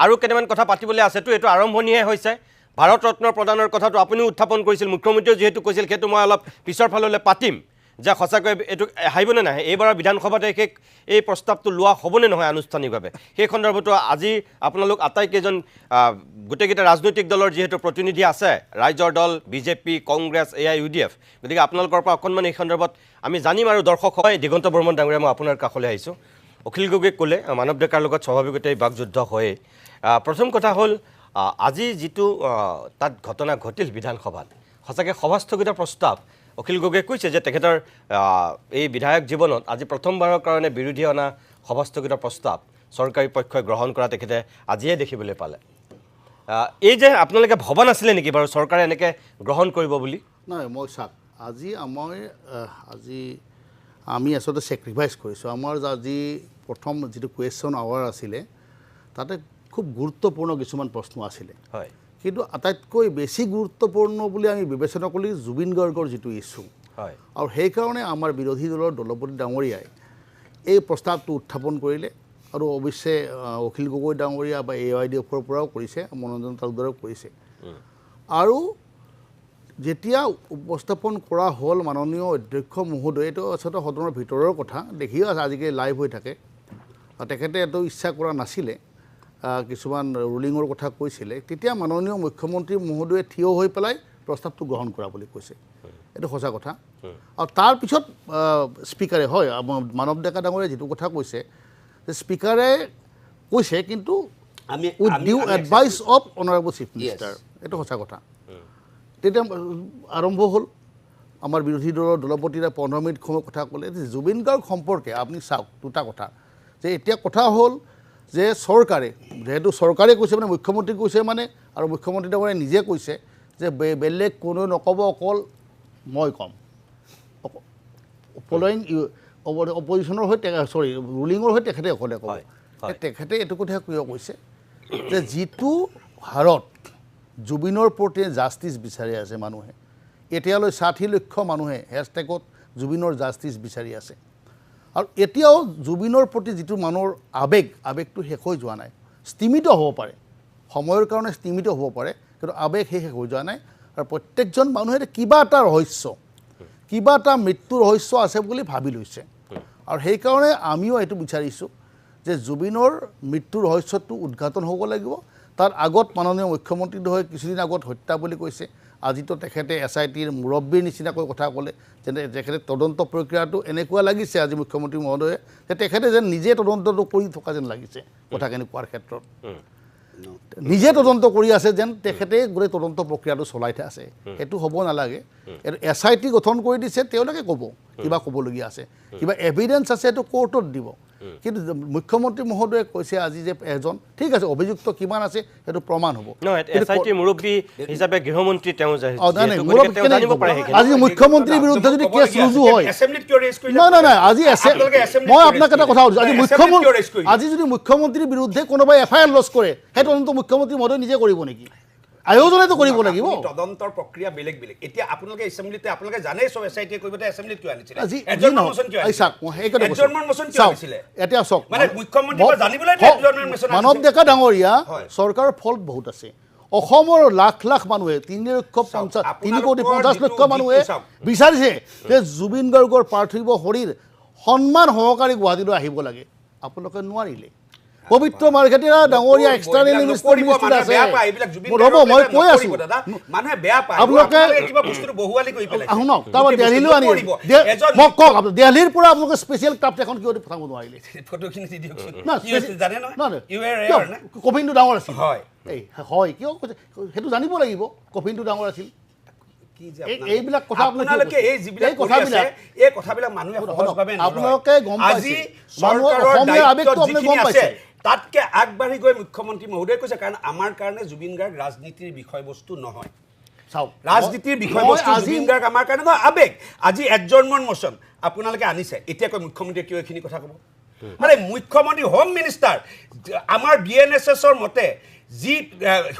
আৰু কেইটামান কথা পাতিবলৈ আছেতো এইটো আৰম্ভণিহে হৈছে ভাৰত ৰত্ন প্ৰদানৰ কথাটো আপুনিও উত্থাপন কৰিছিল মুখ্যমন্ত্ৰীয়ে যিহেতু কৈছিল সেইটো মই অলপ পিছৰ ফাললৈ পাতিম যে সঁচাকৈ এইটো আহিবনে নাহে এইবাৰৰ বিধানসভাতে এই প্ৰস্তাৱটো লোৱা হ'বনে নহয় আনুষ্ঠানিকভাৱে সেই সন্দৰ্ভতো আজি আপোনালোক আটাইকেইজন গোটেইকেইটা ৰাজনৈতিক দলৰ যিহেতু প্ৰতিনিধি আছে ৰাইজৰ দল বিজেপি কংগ্ৰেছ AIUDF গতিকে আপোনালোকৰ পৰা অকণমান এই সন্দৰ্ভত আমি জানিম আৰু দৰ্শক হয় দিগন্ত বৰ্মন ডাঙৰীয়া মই আপোনাৰ কাষলৈ আহিছোঁ অখিল গগৈক ক'লে মানৱ ডেকাৰ লগত স্বাভাৱিকতে বাকযুদ্ধ হয়ে প্ৰথম কথা হ'ল আজি যিটো তাত ঘটনা ঘটিল বিধানসভাত সঁচাকৈ সভাস্থগিত প্ৰস্তাৱ অখিল গগৈয়ে কৈছে যে তেখেতৰ এই বিধায়ক জীৱনত আজি প্ৰথমবাৰৰ কাৰণে বিৰোধী অনা সভাস্থগিত প্ৰস্তাৱ চৰকাৰী পক্ষই গ্ৰহণ কৰা তেখেতে আজিয়ে দেখিবলৈ পালে এই যে আপোনালোকে ভবা নাছিলে নেকি বাৰু চৰকাৰে এনেকৈ গ্ৰহণ কৰিব বুলি নহয় মই চাওক আমি আচলতে ছেক্ৰিফাইচ কৰিছোঁ আমাৰ আজি প্ৰথম যিটো কুৱেশ্যন আৱাৰ আছিলে তাতে খুব গুৰুত্বপূৰ্ণ কিছুমান প্ৰশ্ন আছিলে হয় কিন্তু আটাইতকৈ বেছি গুৰুত্বপূৰ্ণ বুলি আমি বিবেচনা কৰি জুবিন গাৰ্গৰ যিটো ইছ্যু হয় আৰু সেইকাৰণে আমাৰ বিৰোধী দলৰ দলপতি ডাঙৰীয়াই এই প্ৰস্তাৱটো উত্থাপন কৰিলে আৰু অৱশ্যে অখিল গগৈ ডাঙৰীয়া বা AIDFৰ পৰাও কৰিছে মনোৰঞ্জন তালুকদাৰেও কৰিছে আৰু যেতিয়া উপস্থাপন কৰা হ'ল মাননীয় অধ্যক্ষ মহোদয় এইটো আচলতে সদনৰ ভিতৰৰ কথা দেখিও আছে আজিকালি লাইভ হৈ থাকে তেখেতে এইটো ইচ্ছা কৰা নাছিলে কিছুমান ৰুলিঙৰ কথা কৈছিলে তেতিয়া মাননীয় মুখ্যমন্ত্ৰী মহোদয়ে থিয় হৈ পেলাই প্ৰস্তাৱটো গ্ৰহণ কৰা বুলি কৈছে এইটো সঁচা কথা আৰু তাৰপিছত স্পীকাৰে হয় মানৱ ডেকা ডাঙৰীয়াই যিটো কথা কৈছে যে স্পীকাৰে কৈছে কিন্তু with due advice of honourable chief minister এইটো সঁচা কথা তেতিয়া আৰম্ভ হ'ল আমাৰ বিৰোধী দলৰ দলপতিৰে 15 মিনিট সময় কথা ক'লে জুবিন গাৰ্গ সম্পৰ্কে আপুনি চাওক দুটা কথা যে এতিয়া কথা হ'ল যে চৰকাৰে যেহেতু চৰকাৰে কৈছে মানে মুখ্যমন্ত্ৰী কৈছে মানে আৰু মুখ্যমন্ত্ৰী ডাঙৰীয়াই নিজে কৈছে যে বেলেগ কোনো নক'ব অকল মই ক'ম ফল'য়িং অপজিশ্যনৰ হৈ ৰুলিঙৰ হৈ তেখেতে অকলে ক'ব তেখেতে এইটো কথা কিয় কৈছে যে যিটো হাৰত জুবিনৰ প্ৰতি জাষ্টিছ বিচাৰি আছে মানুহে এতিয়ালৈ 60 লক্ষ মানুহে হেছটেগত জুবিনৰ জাষ্টিছ বিচাৰি আছে আৰু এতিয়াও জুবিনৰ প্ৰতি যিটো মানুহৰ আৱেগটো শেষ হৈ যোৱা নাই স্তিমিত হ'ব পাৰে সময়ৰ কাৰণে স্তিমিত হ'ব পাৰে কিন্তু আৱেগ শেষ হৈ যোৱা নাই আৰু প্ৰত্যেকজন মানুহে কিবা এটা ৰহস্য কিবা এটা মৃত্যুৰ ৰহস্য আছে বুলি ভাবি লৈছে আৰু সেইকাৰণে আমিও এইটো বিচাৰিছোঁ যে জুবিনৰ মৃত্যুৰ ৰহস্যটো উদ্ঘাটন হ'ব লাগিব তাৰ আগত মাননীয় মুখ্যমন্ত্ৰীদ্বয়ে কিছুদিন আগত হত্যা বুলি কৈছে আজিতো তেখেতে SITৰ মুৰব্বীৰ নিচিনাকৈ কথা ক'লে যেনে তেখেতে তদন্ত প্ৰক্ৰিয়াটো এনেকুৱা লাগিছে আজি মুখ্যমন্ত্ৰী মহোদয়ে যে তেখেতে যেন নিজে তদন্তটো কৰি থকা যেন লাগিছে কথাখিনি কোৱাৰ ক্ষেত্ৰত নিজে তদন্ত কৰি আছে যেন তেখেতে গোটেই তদন্ত প্ৰক্ৰিয়াটো চলাই আছে সেইটো হ'ব নালাগে SIT গঠন কৰি দিছে তেওঁলোকে ক'ব কিবা ক'বলগীয়া আছে কিবা এভিডেন্স আছে সেইটো কোৰ্টত দিব কিন্তু মুখ্যমন্ত্ৰী মহোদয়ে কৈছে আজি যে এজন ঠিক আছে অভিযুক্ত কিমান আছে সেইটো প্ৰমাণ হ'ব SIT মুৰব্বী হিচাপে গৃহমন্ত্ৰী তেওঁ আজি মুখ্যমন্ত্ৰীৰ বিৰুদ্ধে যদি কেছ ৰুজু হয় নাই আজি মই আপোনাক এটা কথা কৈছোঁ আজি যদি মুখ্যমন্ত্ৰীৰ বিৰুদ্ধে কোনোবাই FIR লজ কৰে সেই তদন্ত মুখ্যমন্ত্ৰী মহোদয়ে নিজে কৰিব নেকি আয়োজনেতো কৰিব লাগিব তদন্তৰ প্ৰক্ৰিয়া বেলেগ বেলেগ এতিয়া আপোনালোকে এছেম্বলিতে আপোনালোকে জানে সব SIT কৰিবতে এছেম্বলিত কিয় আনিছিলে এডজৰ্ণমেণ্ট মোচন কিয় আনিছিলে এডজৰ্ণমেণ্ট মোচন কিয় আনিছিলে এতিয়া চাওক মানে মুখ্যমন্ত্ৰী জানিবলৈ এডজৰ্ণমেণ্ট মোচন মানৱ ডেকা ডাঙৰীয়া চৰকাৰৰ ফল্ট বহুত আছে অসমৰ লাখ লাখ মানুহে 3,50,000,000 মানুহে বিচাৰিছে যে জুবিন গাৰ্গৰ পাৰ্থিৱ শৰীৰ সন্মান সহকাৰে গুৱাহাটীলৈ আহিব লাগে আপোনালোকে নোৱাৰিলে পবিত্ৰ মাৰ্ঘেৰিটা ডাঙৰীয়া এক্সটাৰ্নেল মিনিষ্টাৰ আছে ৰ'ব মই কৈ আছোঁ মানুহে বেয়া পায় আপোনালোকে কিবা বস্তুটো বহুৱালি কৰি পেলাইছে শুনক তাৰপৰা দিল্লীলৈ আনি মোক কওক দিল্লীৰ পৰা আপোনালোকে স্পেচিয়েল ক্ৰাফ্ট এখন কিয় পঠাব নোৱাৰিলে ফটোখিনি দি দিয়কচোন জানে কফিনটো ডাঙৰ আছিল হয় কিয় সেইটো জানিব লাগিব কফিনটো ডাঙৰ আছিল এইবিলাক কথা আপোনালোকে এই যিবিলাক এই কথাবিলাক মানুহে সহজভাৱে আপোনালোকে গম পাইছে তাতকে আগবাঢ়ি গৈ মুখ্যমন্ত্ৰী মহোদয়ে কৈছে কাৰণ আমাৰ কাৰণে জুবিন গাৰ্গ ৰাজনীতিৰ বিষয়বস্তু নহয় ৰাজনীতিৰ বিষয়বস্তু জুবিন গাৰ্গ আমাৰ কাৰণে নহয় আৱেগ আজি এডজৰ্ণমেণ্ট মোচন আপোনালোকে আনিছে এতিয়া কৈ মুখ্যমন্ত্ৰীয়ে কিয় এইখিনি কথা ক'ব মানে মুখ্যমন্ত্ৰী হোম মিনিষ্টাৰ আমাৰ BNSSৰ মতে যি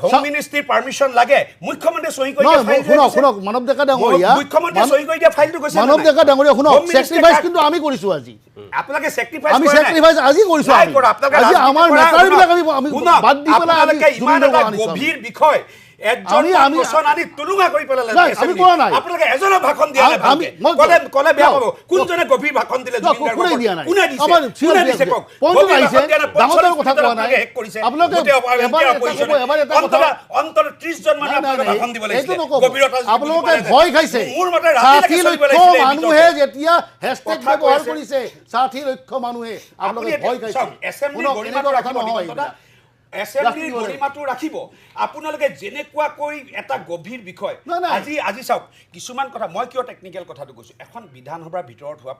হোম মিনিষ্ট্ৰীৰ পাৰমিশন লাগে মুখ্যমন্ত্ৰী সহি কৰি দিয়া ফাইল শুনক মানৱ ডেকা ডাঙৰীয়া মুখ্যমন্ত্ৰী সহি কৰি দিয়া ফাইলটো কৈছে মানৱ ডেকা ডাঙৰীয়া শুনক স্যাক্ৰিফাইস কিন্তু আমি কৰিছো আজি আপোনালোকে স্যাক্ৰিফাইস আমি স্যাক্ৰিফাইস আজি কৰিছো আজি আমাৰ নেতাৰবিলাক আমি বাদ দি পেলাই আপোনালোকে ইমান এটা গভীৰ বিষয় এডজৰ্ণমেণ্ট মোচন আনি তুলুঙা কৰি পেলালে আপোনালোকে এজনৰ ভাষণ দিয়া নাই কলে বেয়া পাব কোনজনে গভীৰ ভাষণ দিলে কোনে দিছে কওক ডাঙৰ কথা কোৱা নাই আপোনালোকে অন্তত 30 জন মানুহে ভাষণ দিব লাগিছিল আপোনালোকে ভয় খাইছে মোৰ মতে 60 লক্ষ মানুহে যেতিয়া হেশটেগ ব্যৱহাৰ কৰিছে 60 লক্ষ মানুহে আপোনালোকে ভয় খাইছে এছেম্বলি গৰিমাটো ৰাখিব এছেম্বলিৰ গৰিমাটো ৰাখিব আপোনালোকে যেনেকুৱা কৈ এটা গভীৰ বিষয় আজি চাওক কিছুমান কথা মই কিয় টেকনিক্যাল কথাটো কৈছো এখন বিধানসভাৰ ভিতৰত হোৱা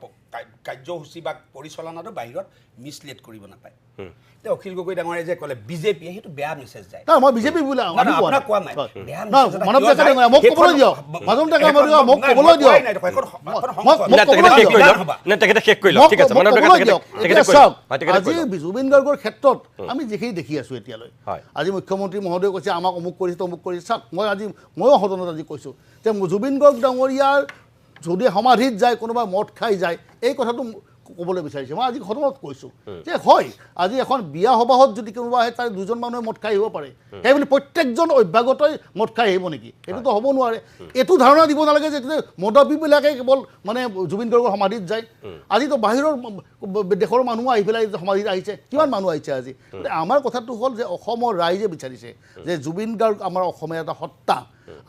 কাৰ্যসূচী বা পৰিচালনাটো বাহিৰত মিছলিড কৰিব নাপায় এতিয়া অখিল গগৈ ডাঙৰীয়াই যে ক'লে বিজেপিয়ে সেইটো বেয়া মেছেজ যায় নাই মই বিজেপি বোলা না, না, আপোনাক কোৱা নাই। বেয়া message এটা মানৱ কিয় ডেকা যায়? ডাঙৰীয়া মোক ক'বলৈ দিয়ক মাজম ডেকা ডাঙৰীয়া মোক নাই, ক'বলৈ মই দিয়ক কোৱাই নাই দেখোন, এখন মোক না তেখেতে শেষ কৰি লওক সভা। না তেখেতে শেষ কৰি লওক ঠিক আছে মানৱ ডেকা তেখেতে এতিয়া কৈ চাওক লওক তেখেতে কৈ আজি লওক জুবিন গাৰ্গৰ ক্ষেত্ৰত আমি যিখিনি দেখি আছো এতিয়ালৈ হয়। আজি মুখ্যমন্ত্ৰী মহোদয়ে কৈছে আমাক অমুক কৰিছে তমুক কৰিছে চাওক মই আজি ময়ো সদনত আজি কৈছোঁ যে জুবিন গাৰ্গ ডাঙৰীয়াৰ যদি সমাধিত যায় কোনোবাই মদ খাই যায় এই কথাটো ক'বলৈ বিচাৰিছে মই আজি সদনত কৈছোঁ যে হয় আজি এখন বিয়া সবাহত যদি কোনোবা আহে তাৰ দুজন মানুহে মদ খাই আহিব পাৰে সেই বুলি প্ৰত্যেকজন অভ্যাগতই মদ খাই আহিব নেকি এইটোতো হ'ব নোৱাৰে এইটো ধাৰণা দিব নালাগে যে মদপীবিলাকে কেৱল মানে জুবিন গাৰ্গৰ সমাধিত যায় আজিতো বাহিৰৰ দেশৰ মানুহ আহি পেলাই সমাধিত আহিছে কিমান মানুহ আহিছে আজি আমাৰ কথাটো হ'ল যে অসমৰ ৰাইজে বিচাৰিছে যে জুবিন গাৰ্গ আমাৰ অসমীয়া এটা সত্তা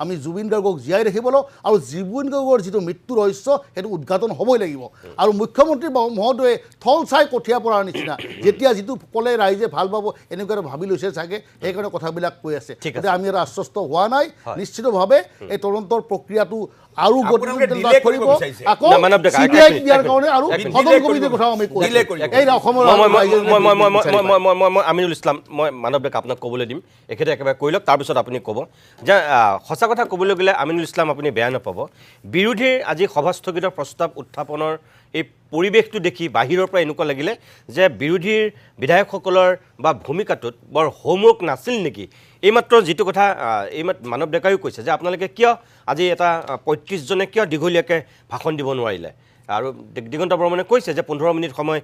আমি জুবিন গাৰ্গক জীয়াই ৰাখিব লাগিব আৰু জুবিন গাৰ্গৰ যিটো মৃত্যু ৰহস্য সেইটো উদঘাটন হ'বই লাগিব আৰু মুখ্যমন্ত্ৰী মহোদয়ে থল চাই কঠীয়া পৰাৰ নিচিনা যেতিয়া যিটো ক'লে ৰাইজে ভাল পাব এনেকুৱা ভাবি লৈছে চাগে সেইকাৰণে কথাবিলাক কৈ আছে গতিকে আমি এটা আশ্বস্ত হোৱা নাই নিশ্চিতভাৱে এই তদন্তৰ প্ৰক্ৰিয়াটো আৰু আপোনালোকে গতি delay কৰিব কৰিব বিচাৰিছে। আকৌ না, মানৱ ডেকা, CBI এক দিয়াৰ মিনিট, কাৰণে আৰু এক মিনিট। সদন delay কমিটিৰ কৰিব। কথাও আমি কৈ delay কৰিব। এই অসমৰ মই আমিনুল ইছলাম মই মানৱ ডেকা আপোনাক ক'বলৈ দিম এখেতে একেবাৰে কৈ লওক তাৰপিছত আপুনি ক'ব যে সঁচা কথা ক'বলৈ গ'লে আমিনুল ইছলাম আপুনি বেয়া নাপাব বিৰোধীৰ আজি সভাস্থগিত প্ৰস্তাৱ উত্থাপনৰ এই পৰিৱেশটো দেখি বাহিৰৰ পৰা এনেকুৱা লাগিলে যে বিৰোধীৰ বিধায়কসকলৰ বা ভূমিকাটোত বৰ হোমৱৰ্ক নাছিল নেকি এইমাত্ৰ যিটো কথা মানৱ ডেকাইও কৈছে যে আপোনালোকে কিয় আজি এটা ৩৫জনে কিয় দীঘলীয়াকৈ ভাষণ দিব নোৱাৰিলে আৰু দিগন্ত বৰ্মনে কৈছে যে ১৫ মিনিট সময়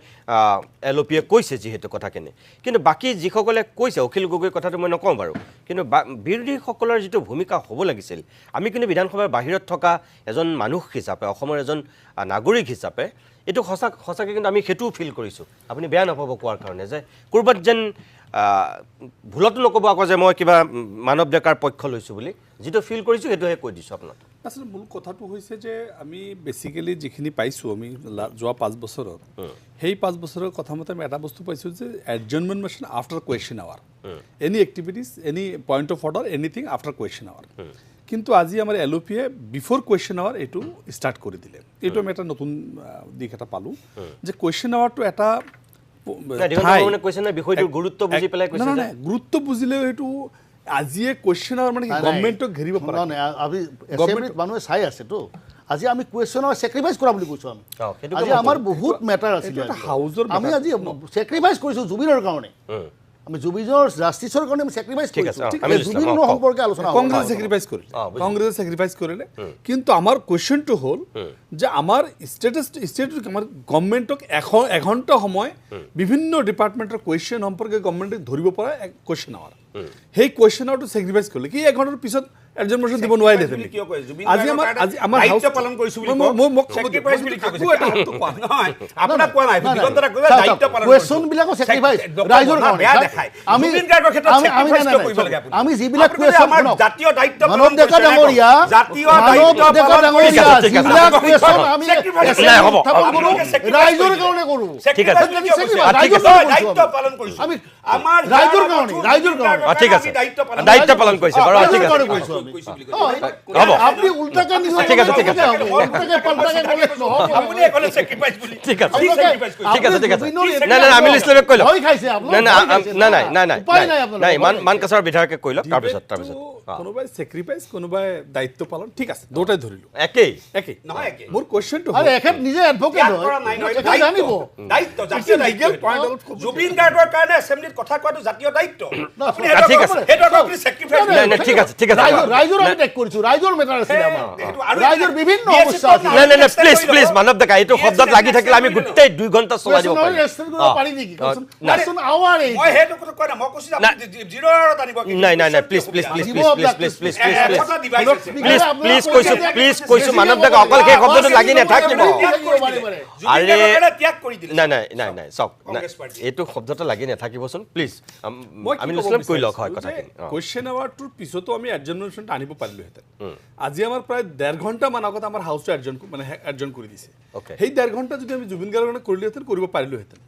LOPয়ে কৈছে যিহেতু কথাখিনি কিন্তু বাকী যিসকলে কৈছে অখিল গগৈৰ কথাটো মই নকওঁ বাৰু কিন্তু বিৰোধীসকলৰ যিটো ভূমিকা হ'ব লাগিছিল আমি কিন্তু বিধানসভাৰ বাহিৰত থকা এজন মানুহ হিচাপে অসমৰ এজন নাগৰিক হিচাপে এইটো সঁচাকৈ কিন্তু আমি সেইটোও ফিল কৰিছোঁ আপুনি বেয়া নাপাব কোৱাৰ কাৰণে যে ক'ৰবাত যেন ভুলতো নক'ব আকৌ যে মই কিবা মানৱ ডেকাৰ পক্ষ লৈছোঁ বুলি যিটো ফিল কৰিছোঁ সেইটোহে কৈ দিছোঁ আপোনাক আচলতে মূল কথাটো হৈছে যে আমি বেচিকেলি যিখিনি পাইছোঁ আমি যোৱা 5 বছৰত সেই 5 বছৰৰ কথা মতে আমি এটা বস্তু পাইছোঁ যে adjournment motion after question hour any activities any point of order anything after question hour কিন্তু আজি আমাৰ LOPয়ে বিফৰ কুৱেশ্যন আৱাৰ এইটো ষ্টাৰ্ট কৰি দিলে এইটো আমি এটা নতুন দিশ এটা পালোঁ যে কুৱেশ্যন আৱাৰটো এটা বিষয়টোৰ গুৰুত্ব বুজি পেলাই কৈছে যে গুৰুত্ব বুজিলেও সেইটো আজিয়ে কুৱেশ্যন আৱাৰ মানে গভৰ্ণমেণ্টক ঘেৰিব পৰা আমি এছেম্বলিত মানুহে চাই আছেতো আজি আমি কুৱেশ্যনৰ চেক্ৰিফাইচ কৰা বুলি কৈছোঁ আমি সেইটোকে আজি মই আমাৰ বহুত মেটাৰ আছিলে এটা হাউজৰ আমি আজি চেক্ৰিফাইচ কৰিছোঁ জুবিনৰ কাৰণে আমি জুবিনৰ জাষ্টিছৰ কাৰণে আমি চেক্ৰিফাইচ ঠিক আছে, কৰিছোঁ আমি জুবিনৰ সম্পৰ্কে আলোচনা হ'ব। কংগ্ৰেছে চেক্ৰিফাইচ কৰিলে কংগ্ৰেছে চেক্ৰিফাইচ কৰিলে কিন্তু আমাৰ কুৱেশ্যনটো হ'ল যে আমাৰ ষ্টেটত আমাৰ গভৰ্ণমেণ্টক এঘণ্টা সময় বিভিন্ন ডিপাৰ্টমেণ্টৰ কুৱেশ্যন সম্পৰ্কে গভৰ্ণমেণ্টক ধৰিব পৰা এক কুৱেশ্যন আৱাৰ সেই কুৱেশ্যন আৱাৰটো চেক্ৰিফাইচ কৰিলে কি এঘণ্টাৰ পিছত এডজৰ্নমেণ্ট দিব নোৱাৰিলে কিয় কয় জুবিন আজি আমাৰ দায়িত্ব পালন কৰিছোঁ বুলি চেক্ৰিফাইচ বুলি কিয় কৈছে কাকো কোৱা নহয় আপোনাক কোৱা নাই দিগন্তৰা কৈছে দায়িত্ব পালন কুৱেশ্যন বিলাকো চেক্ৰিফাইচ ৰাইজৰ কাৰণে বেয়া দেখায় আমি জুবিন গাৰ্গৰ ক্ষেত্ৰত চেক্ৰিফাইচ কিয় কৰিব লাগে আপুনি আমি যিবিলাক আপুনি কুৱেশ্যন আমাৰ জাতীয় দায়িত্ব মানৱ ডেকা ডাঙৰীয়া জাতীয় দায়িত্ব পালন ডাঙৰীয়া ঠিক আছে, যিবিলাক ঠিক আছে। কুৱেশ্যন আমি নাই, হ'ব। উত্থাপন কৰোঁ, ৰাইজৰ কাৰণে কৰোঁ ঠিক আছে। দায়িত্ব পালন কৰিছোঁ আমি আমাৰ ৰাইজৰ কাৰণে ঠিক আছে দায়িত্ব পালন কৰিছে বাৰু ঠিক আছে হ'ব। আপনি উল্টাকে নিছে ঠিক আছে, ঠিক আছে। উল্টাকে পাল্টাকে ক'লে নহ'ব। আপুনি ক'লে চেক্ৰিফাইচ বুলি ঠিক আছে কি sacrifice কৰিছে? ঠিক আছে ঠিক আছে জুবিনৰ নাই নাই আমিনুল ইছলামে কৈ লওক ভয় খাইছে আপোনালোক, নাই ভয় খাইছে। নাই নাই নাই উপায় নাই নাই আপোনালোকৰ। নাই মানকাছাৰ বিধায়কে কৈ লওক তাৰপিছত কোনোবাই চেক্ৰিফাইচ কোনোবাই দায়িত্ব পালন ঠিক আছে দুটাই ধৰিলোঁ একেই একেই নহয় একে। মোৰ কুৱেশ্যনটো আৰে এখেত নিজে এডভোকেট ত্যাগ হয় কৰা নাই নহয়, এখেত জানিব দায়িত্ব জাতীয় দায়িত্ব legal point এইটো। of view। জুবিন গাৰ্গৰ কাৰণে এছেম্বলিত কথা কোৱাটো জাতীয় দায়িত্ব আপুনি ঠিক সেইটো আছে। সেইটো আকৌ আপুনি চেক্ৰিফাইচ নাই নাই ঠিক আছে ঠিক আছে ৰাইজৰ আমি টেক কৰিছোঁ ৰাইজৰ মেটাৰ আছিলে আমাৰ ৰাইজৰ বিভিন্ন সমস্যা আছে নাই নাই নাই প্লিজ প্লিজ মানৱ ডেকা এইটো শব্দত লাগি থাকিলে আমি গোটেই 2 ঘণ্টা চলাই দিব পাৰিম পাৰি নেকি নাই। আৱাৰ মই সেইটো কথা কোৱা নাই মই কৈছোঁ যে আপুনি জিৰ' আৱাৰত আনিব নাই নাই নাই please please please please please please please এটা device আছে। প্লিজ কৈছোঁ মানৱ ডেকা অকল সেই শব্দটো লাগি নাথাকিব জুবিন গাৰ্গৰ কাৰণে ত্যাগ কৰি দিলে নাই নাই নাই নাই চাওক কংগ্ৰেছ পাৰ্টি। এইটো শব্দটো লাগি নাথাকিবচোন প্লিজ মই আমি ইছলাম কৈ লওক হয় কথাখিনি কুৱেশ্যন আৱাৰটোৰ পিছতো আমি এডজৰ্নেশ্যনটো আনিব পাৰিলোহেঁতেন আজি আমাৰ প্ৰায় 1.5 ঘণ্টামান আগত আমাৰ হাউচটো এডজন কৰি দিছে Okay. সেই 1.5 ঘণ্টা যদি আমি জুবিন গাৰ্গৰ কাৰণে কৰিলোহেঁতেন কৰিব পাৰিলোহেঁতেন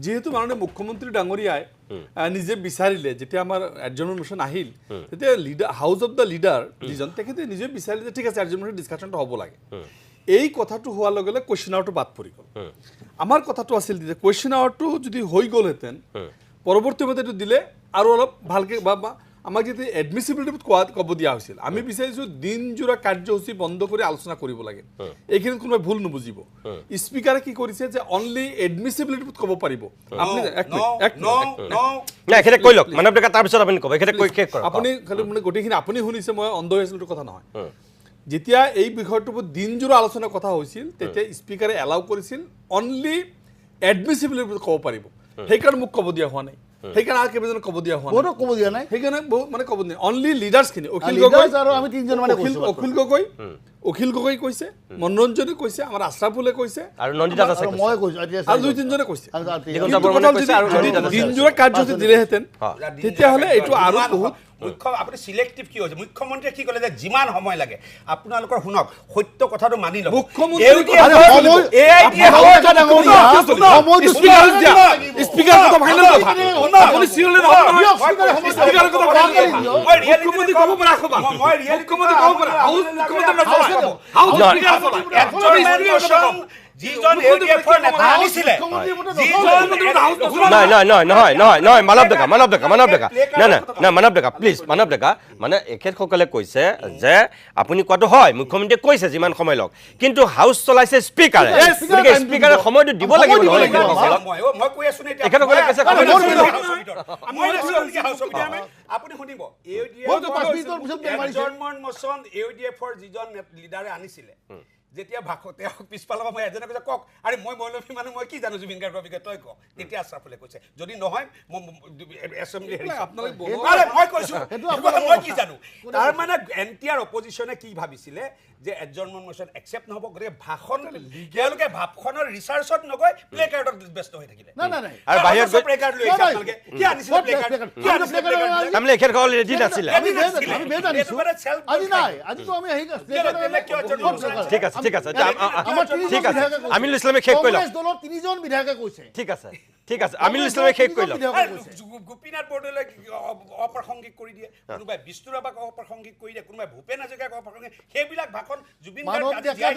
যিহেতু মাননীয় মুখ্যমন্ত্ৰী ডাঙৰীয়াই নিজে বিচাৰিলে যেতিয়া আমাৰ এডজৰ্নমেণ্ট মোশ্যন আহিল তেতিয়া leader house of the leader যিজন তেখেতে নিজে বিচাৰিলে যে ঠিক আছে এডজৰ্নমেণ্ট ডিছকাশ্যনটো হ'ব লাগে এই কথাটো হোৱাৰ লগে লগে কুৱেশ্যন আৱাৰটো বাদ পৰি গ'ল আমাৰ কথাটো আছিল যে কুৱেশ্যন আৱাৰটো যদি হৈ গ'লহেঁতেন পৰৱৰ্তী সময়ত এইটো দিলে আৰু অলপ ভালকৈ বা আমাক যদি এডমিচিবিলিটি ক'ব দিয়া হৈছিল আমি বিচাৰিছোঁ দিনজোৰা কাৰ্যসূচী বন্ধ কৰি আলোচনা কৰিব লাগে এইখিনিত কোনোবাই ভুল নুবুজিব স্পীকাৰে কি কৰিছে যে অনলি এডমিচিবিলিটিত ক'ব পাৰিব আপুনি নাই এখেতে কৈ লওক মানৱ ডেকা তাৰপিছত আপুনি ক'ব এখেতে কৈ শেষ কৰক আপুনি খালি মানে গোটেইখিনি আপুনি শুনিছে মই অন্ধ হৈ আছিলোঁ কথা নহয় যেতিয়া এই বিষয়টোৰ ওপৰত দিনজোৰা আলোচনাৰ কথা হৈছিল তেতিয়া স্পীকাৰে এলাউ কৰিছিল অনলি এডমিচিবিলিটিত ক'ব পাৰিব সেইকাৰণে মোক ক'ব দিয়া হোৱা নাই সেইকাৰণে আৰু কেইবাজনক ক'ব দিয়া হোৱা কোনো ক'ব দিয়া নাই সেইকাৰণে মানে ক'ব দিয়া অনলি লিডাৰ্ছখিনি আৰু আমি তিনিজন মানে অখিল গগৈ কৈছে মনোৰঞ্জনে কৈছে আমাৰ আশৰাফুলে কৈছে আৰু নন্দিতা দাসে আৰু মই কৈছোঁ আৰু দুই তিনিজনে কৈছে দিগন্ত বৰ্মনে কৈছে আৰু নন্দিতা দাসে দিনজোৰা কাৰ্যসূচী দিলেহেঁতেন তেতিয়াহ'লে এইটো আৰু বহুত আপুনি চিলেক্টিভ কি হৈছে মুখ্যমন্ত্ৰীয়ে কি ক'লে যে যিমান সময় লাগে আপোনালোকৰ শুনক সত্য কথাটো মানি লওক নহয় মানৱ ডেকা প্লিজ মানৱ ডেকা মানে এখেতসকলে কৈছে যে আপুনি কোৱাটো হয় মুখ্যমন্ত্ৰীয়ে কৈছে যিমান সময় লওক কিন্তু হাউচ চলাইছে স্পীকাৰে গতিকে স্পীকাৰে সময়টো দিব লাগিব নহয় এখেতসকলে কৈছে আপুনি শুনিব AUDF-ৰ যিজন লিডাৰে আনিছিলে যেতিয়া তেওঁক পিছফালৰ পৰা মই এজনে কৈছে কওক আৰে মই মৌলবী মানুহ মই কি জানো জুবিন গাৰ্গৰ বিষয়ে তই কওক তেতিয়া আশৰাফুলে কৈছে যদি নহয় এছেম্বলি মই কৈছো মই কি জানো তাৰ মানে এনটিআৰ অপজিশ্যনে কি ভাবিছিলে যে এডজৰ্ণমেণ্ট মোচন একচেপ্ট নহ'ব গতিকে ভাষণ তেওঁলোকে ভাষণৰ ৰিচাৰ্চত নগৈ প্লে কাৰ্ডত ব্যস্ত হৈ থাকিলে আৰু বাহিৰত প্লে কাৰ্ড লৈ আপোনালোকে কি আনিছিলে প্লে কাৰ্ড তাৰমানে এখেতসকল ৰেডি নাছিলে ঠিক আছে আমিনুল ইছলামে শেষ কৰি লওক তিনিজন বিধায়কে কৈছে ঠিক আছে আমিনুল ইছলামে শেষ কৰি লওক গোপীনাথ বৰদলৈ অপ্ৰাসংগিক কৰি দিয়ে কোনোবাই বিষ্ণু ৰাভাক অপ্ৰাসংগিক কৰি দিয়ে কোনোবাই ভূপেন হাজৰিকাক অপ্ৰাসংগিক সেইবিলাক ভাষণ জুবিন মানৱ ডেকা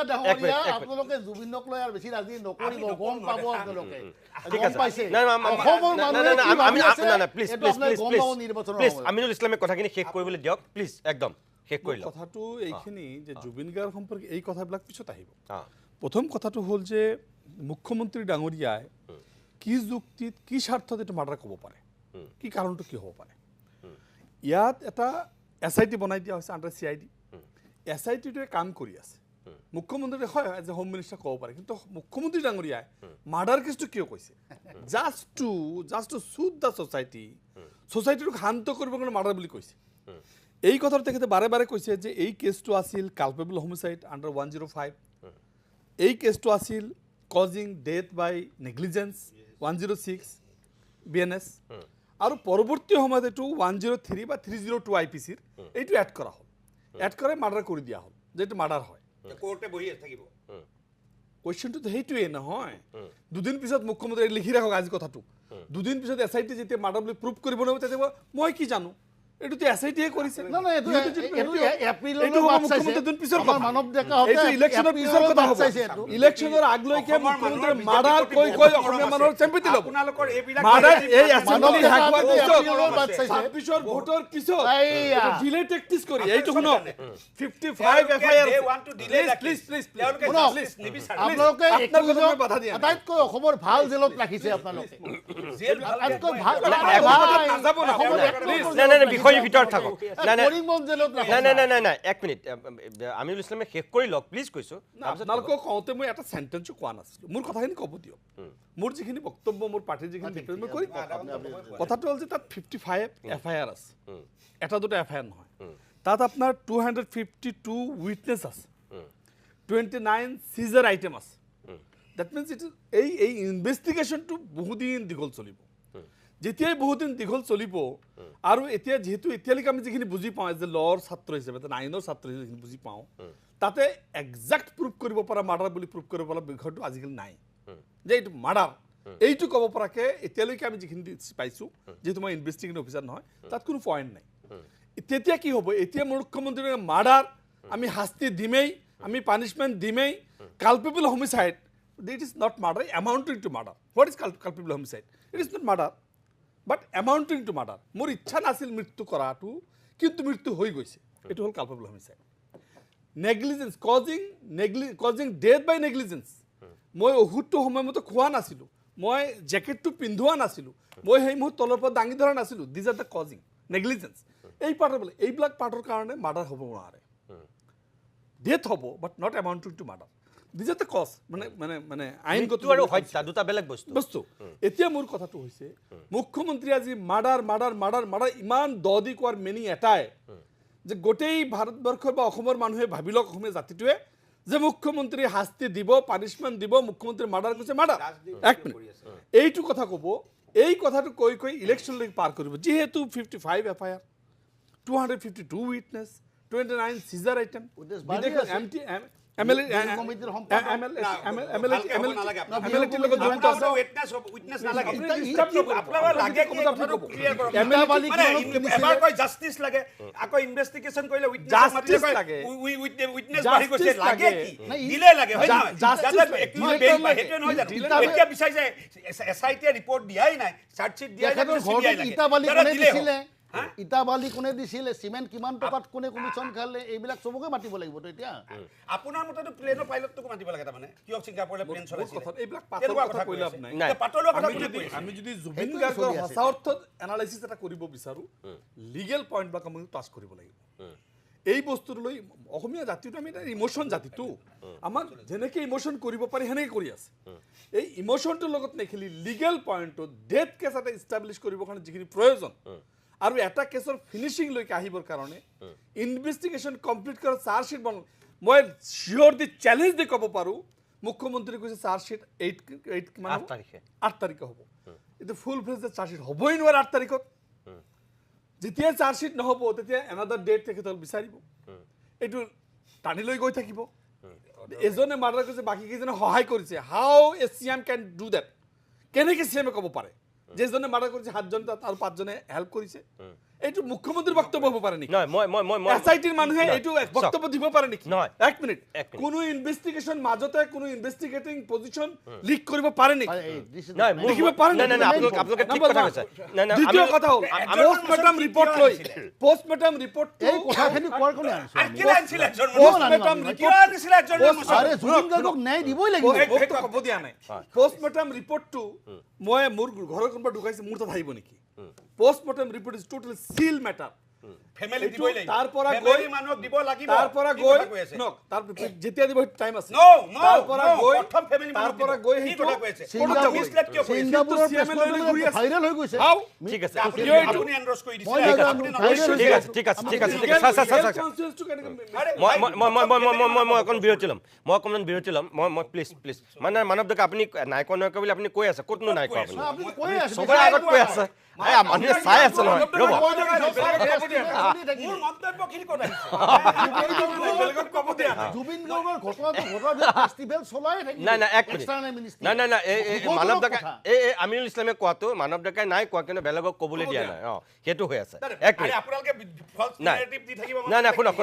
ডাঙৰীয়া আপোনালোকে জুবিনক লৈ আৰু বেছি ৰাজি নকৰিব গম পাব আপোনালোকে আমিনুল ইছলামে কথাখিনি শেষ কৰিবলৈ দিয়ক প্লিজ একদম শেষ কৰি লওক কথাটো এইখিনি যে জুবিন গাৰ্গ সম্পৰ্কে এই কথাবিলাক পিছত আহিব প্ৰথম কথাটো হ'ল যে মুখ্যমন্ত্ৰী ডাঙৰীয়াই কি যুক্তিত কি স্বাৰ্থত এইটো মাৰ্ডাৰ ক'ব পাৰে কি কাৰণটো কি হ'ব পাৰে ইয়াত এটা SIT বনাই দিয়া হৈছে আণ্ডাৰ CID SITটোৱে কাম কৰি আছে মুখ্যমন্ত্ৰীয়ে হয় এজ এ হোম মিনিষ্টাৰ ক'ব পাৰে কিন্তু মুখ্যমন্ত্ৰী ডাঙৰীয়াই মাৰ্ডাৰ কেছটো কিয় কৈছে জাষ্ট টু চুট দ্য ছ'চাইটিটোক শান্ত কৰিবৰ কাৰণে মাৰ্ডাৰ বুলি কৈছে এই কথাটো তেখেতে বাৰে বাৰে কৈছে যে এই কেছটো আছিল কালপেবল হোমিচাইড আণ্ডাৰ 105 এই কেছটো আছিল causing death by negligence 106 BNS আৰু পৰৱৰ্তী সময়ত এইটো 103 বা 302 IPCৰ এইটো এড কৰা হ'ল এড কৰে মাৰ্ডাৰ কৰি দিয়া হ'ল যেটো মাৰ্ডাৰ হয় কোৰ্টে বহি থাকিব কুৱেশ্যনটো সেইটোৱে নহয় দুদিন পিছত মুখ্যমন্ত্ৰী লিখি ৰাখক আজি কথাটো দুদিন পিছত SIT যেতিয়া মাৰ্ডাৰ বুলি প্ৰুভ কৰিব নোৱাৰিব তেতিয়া মই কি জানো এটোতে SITয়ে কৰিছে না এইটো এপ্ৰিলৰ মানৱ ডেকা এইটো ইলেকশ্যনৰ পিছৰ কথা হ'ব ইলেকশ্যনৰ আগলৈকে মুখ্যমন্ত্ৰী মাৰ্ডাৰ কৈ অসমীয়া মানুহৰ চেম্পিটি ল'ব আপোনালোকৰ এইবিলাক মাৰ্ডাৰ এই এছেম্বলি হাকৱাৰ পিছৰ ভোটৰ পিছত ডিলে টেকটিছ কৰি এইটো শুনক 55 FIR প্লিজ আপোনালোকে আটাইতকৈ অসমৰ ভাল জেলত ৰাখিছে আপোনালোকে বিষয়ৰ ভিতৰত থাকক নাই এক মিনিট আমিনুল ইছলামে শেষ কৰি লওক প্লিজ কৈছো আপোনালোকক কওঁতে মই এটা চেণ্টেন্সো কোৱা নাছিলোঁ মোৰ কথাখিনি ক'ব দিয়ক মোৰ যিখিনি বক্তব্য মোৰ পাৰ্টিৰ যিখিনি ৰিপ্ৰেজেণ্ট কৰি কথাটো হ'ল যে তাত 55 FIR আছে এটা দুটা FIR নহয় তাত আপোনাৰ 252 উইটনেছ আছে 29 সিজাৰ আইটেম আছে দ্যাট মিনছ ইট এই ইনভেষ্টিগেশ্যনটো বহুদিন দীঘল চলিব যেতিয়াই বহুদিন দীঘল চলিব আৰু এতিয়া যেহেতু এতিয়ালৈকে আমি যিখিনি বুজি পাওঁ যে লৰ ছাত্ৰ হিচাপে আইনৰ ছাত্ৰ হিচাপে যিখিনি বুজি পাওঁ তাতে একজাক্ট প্ৰুভ কৰিব পৰা মাৰ্ডাৰ বুলি প্ৰুভ কৰিব পৰা বিষয়টো আজিকালি নাই যে এইটো মাৰ্ডাৰ এইটো ক'ব পৰাকৈ এতিয়ালৈকে আমি যিখিনি পাইছোঁ যিহেতু মই ইনভেষ্টিগেটিং অফিচাৰ নহয় তাত কোনো পইণ্ট নাই তেতিয়া কি হ'ব এতিয়া মুখ্যমন্ত্ৰীৰ মাৰ্ডাৰ আমি শাস্তি দিমেই আমি পানিশমেন্ট দিমেই culpable homicide it is not murder amounting to murder what is culpable homicide it is not murder but amounting to murder মোৰ ইচ্ছা নাছিল মৃত্যু কৰাটো কিন্তু মৃত্যু হৈ গৈছে এইটো হ'ল culpable homicide negligence causing death by negligence মই ঔষধটো সময়মতে খোৱা নাছিলোঁ মই জেকেটটো পিন্ধোৱা নাছিলোঁ মই সেই মুহূৰ্ত তলৰ পৰা দাঙি ধৰা নাছিলোঁ these are the causing negligence এই পাৰ্টৰ বোলে এইবিলাক পাৰ্টৰ কাৰণে মাৰ্ডাৰ হ'ব নোৱাৰে ডেথ হ'ব but not amounting to murder these are the cause মানে আইনগত আৰু হত্যা দুটা বেলেগ বস্তু এতিয়া মোৰ কথাটো হৈছে মুখ্যমন্ত্ৰী আজি মাৰ্ডাৰ ইমান দ দি কোৱাৰ মিনিং এটাই যে গোটেই ভাৰতবৰ্ষৰ বা অসমৰ মানুহে ভাবি লওক অসমীয়া জাতিটোৱে যে মুখ্যমন্ত্ৰী শাস্তি দিব পানিশমেণ্ট দিব মুখ্যমন্ত্ৰী মাৰ্ডাৰ কৰিছে মাৰ্ডাৰ এক মিনিট এইটো কথা ক'ব এই কথাটো কৈ কৈ ইলেকশ্যনলৈকে পাৰ কৰিব যিহেতু 55 FIR 252 উইটনেছ 29 সিজাৰ আইটেম জাস্টিস লাগে আকৌ ইনভেস্টিগেশন কৰিলে জাস্টিস লাগে উইটনেস বাঢ়ি গৈছে লাগে কি দিলে লাগে হয় নহয় হেটো নহয় জানো এতিয়া বিচাই যায় এসআইটি ৰিপৰ্ট দিয়াই নাই চাৰ্জশিট দিয়াই নাই ঘৰতে ইটাবালি কোনে দিছিলে ইটাবালি কোনে দিছিলে সিমেন্ট কিমান টকাত কোনে কমিশন খালে এইবিলাক সবকে মাতিব লাগিব তো এতিয়া আপোনাৰ মতেতো প্লেনৰ পাইলটটোকো মাতিব লাগে তাৰমানে কিয় সিংগাপুৰলৈ প্লেন চলাইছিল এইবিলাক পাতলৰ কথা কৈ লাভ নাই আমি যদি জুবিন গাৰ্গৰ সঁচা অৰ্থত এনালাইসিস এটা কৰিব বিচাৰো লিগেল পইণ্টবিলাক আমি পাছ কৰিব লাগিব এই বস্তুলৈ অসমীয়া জাতিটো আমি এটা ইমোশন জাতিটো আমাৰ যেনেকৈ ইমোশন কৰিব পাৰি সেনেকৈ কৰি আছে এই ইমোশনটোৰ লগত নেখেলি লিগেল পইণ্টটো ডেথ কেছ এটা ইষ্টাব্লিছ কৰিবৰ কাৰণে যিখিনি প্ৰয়োজন আৰু এটা কেছৰ ফিনিশিং লৈকে আহিবৰ কাৰণে ইনভেষ্টিগেশ্যন কমপ্লিট কৰা চাৰ্জশিট বন মই শিওৰ দি চ্যালেঞ্জ দি ক'ব পাৰোঁ মুখ্যমন্ত্ৰী কৈছে চাৰ্জশিট 8 তাৰিখে হ'ব এইটো ফুল ফ্লেজ চাৰ্জশিট হ'বই নোৱাৰে 8 তাৰিখত যেতিয়া চাৰ্জশিট নহ'ব তেতিয়া এনাদাৰ ডেট তেখেতক বিচাৰিব এইটো টানি লৈ গৈ থাকিব এজনে মাৰ্ডাৰ কৰিছে বাকী কেইজনে সহায় কৰিছে how a CM can do that কেনেকৈ চিএমে ক'ব পাৰে যেজনে মাৰ্ডাৰ কৰিছে 7 জন আৰু 5 জনে হেল্প কৰিছে এইটো মুখ্যমন্ত্ৰীৰ বক্তব্য হ'ব পাৰে নেকি নহয় মই এসআইটিৰ মানুহে এইটো বক্তব্য দিব পাৰে নেকি নহয় এক মিনিট কোনো ইনভেষ্টিগেশ্যন মাজতে কোনো ইনভেষ্টিগেটিং পজিশন লিক কৰিব পাৰে নেকি নহয় লিখিব পাৰে নাই আপোনালোকে ঠিক কথা কৈছে নাই দ্বিতীয় কথা হ'ল পোষ্টমৰ্টম ৰিপৰ্ট লৈ পোষ্টমৰ্টম ৰিপৰ্ট এই কথাখিনি কোৱাৰ কোনে আনিছে কেলে আনিছিলে একজন পোষ্টমৰ্টম কিয় আনিছিলে একজন আৰে জুবিন গাৰ্গক ন্যায় দিবই লাগিব সেইটো ক'ব দিয়া নাই পোষ্টমৰ্টম ৰিপৰ্টটো মই মোৰ ঘৰৰ কোনোবা ঢুকাইছে মোৰ তাত আহিব নেকি postmortem report is totally seal matter family দিবই লাগিব তাৰ পৰা গৈ ফ্যামিলি মানুহক দিব লাগিব তাৰ পৰা গৈ নক তাৰ যেতিয়া দিব টাইম আছে তাৰ পৰা গৈ প্ৰথম ফ্যামিলি তাৰ পৰা গৈ সেইটো সিংগাপুৰৰ ভাইৰেল হৈ গৈছে ঠিক আছে আপুনি এন্ডোৰ্স কৰি দিছে ঠিক আছে মই অকণ বিৰতি ল'ম মই প্লিজ মানে মানৱ ডেকা আপুনি নাই কোৱা নহয় বুলি আপুনি কৈ আছে ক'তনো নাই কোৱা আপুনি চবৰে আগত কৈ আছে মানুহে চাই আছে নহয় ৰ'ব মোৰ মন্তব্যখিনি ক'ত আহিছে জুবিন গাৰ্গৰ ঘটনাটো ফেষ্টিভেল চলাই থাকিব নাই এক মিনিট নাই মানৱ ডেকা এই আমিৰুল ইছলামে কোৱাটো মানৱ ডেকাই নাই কোৱা কিন্তু বেলেগক ক'বলৈ দিয়া নাই সেইটো হৈ আছে এক মিনিট আপোনালোকে ফলছ নেৰেটিভ দি থাকিব নাই শুনক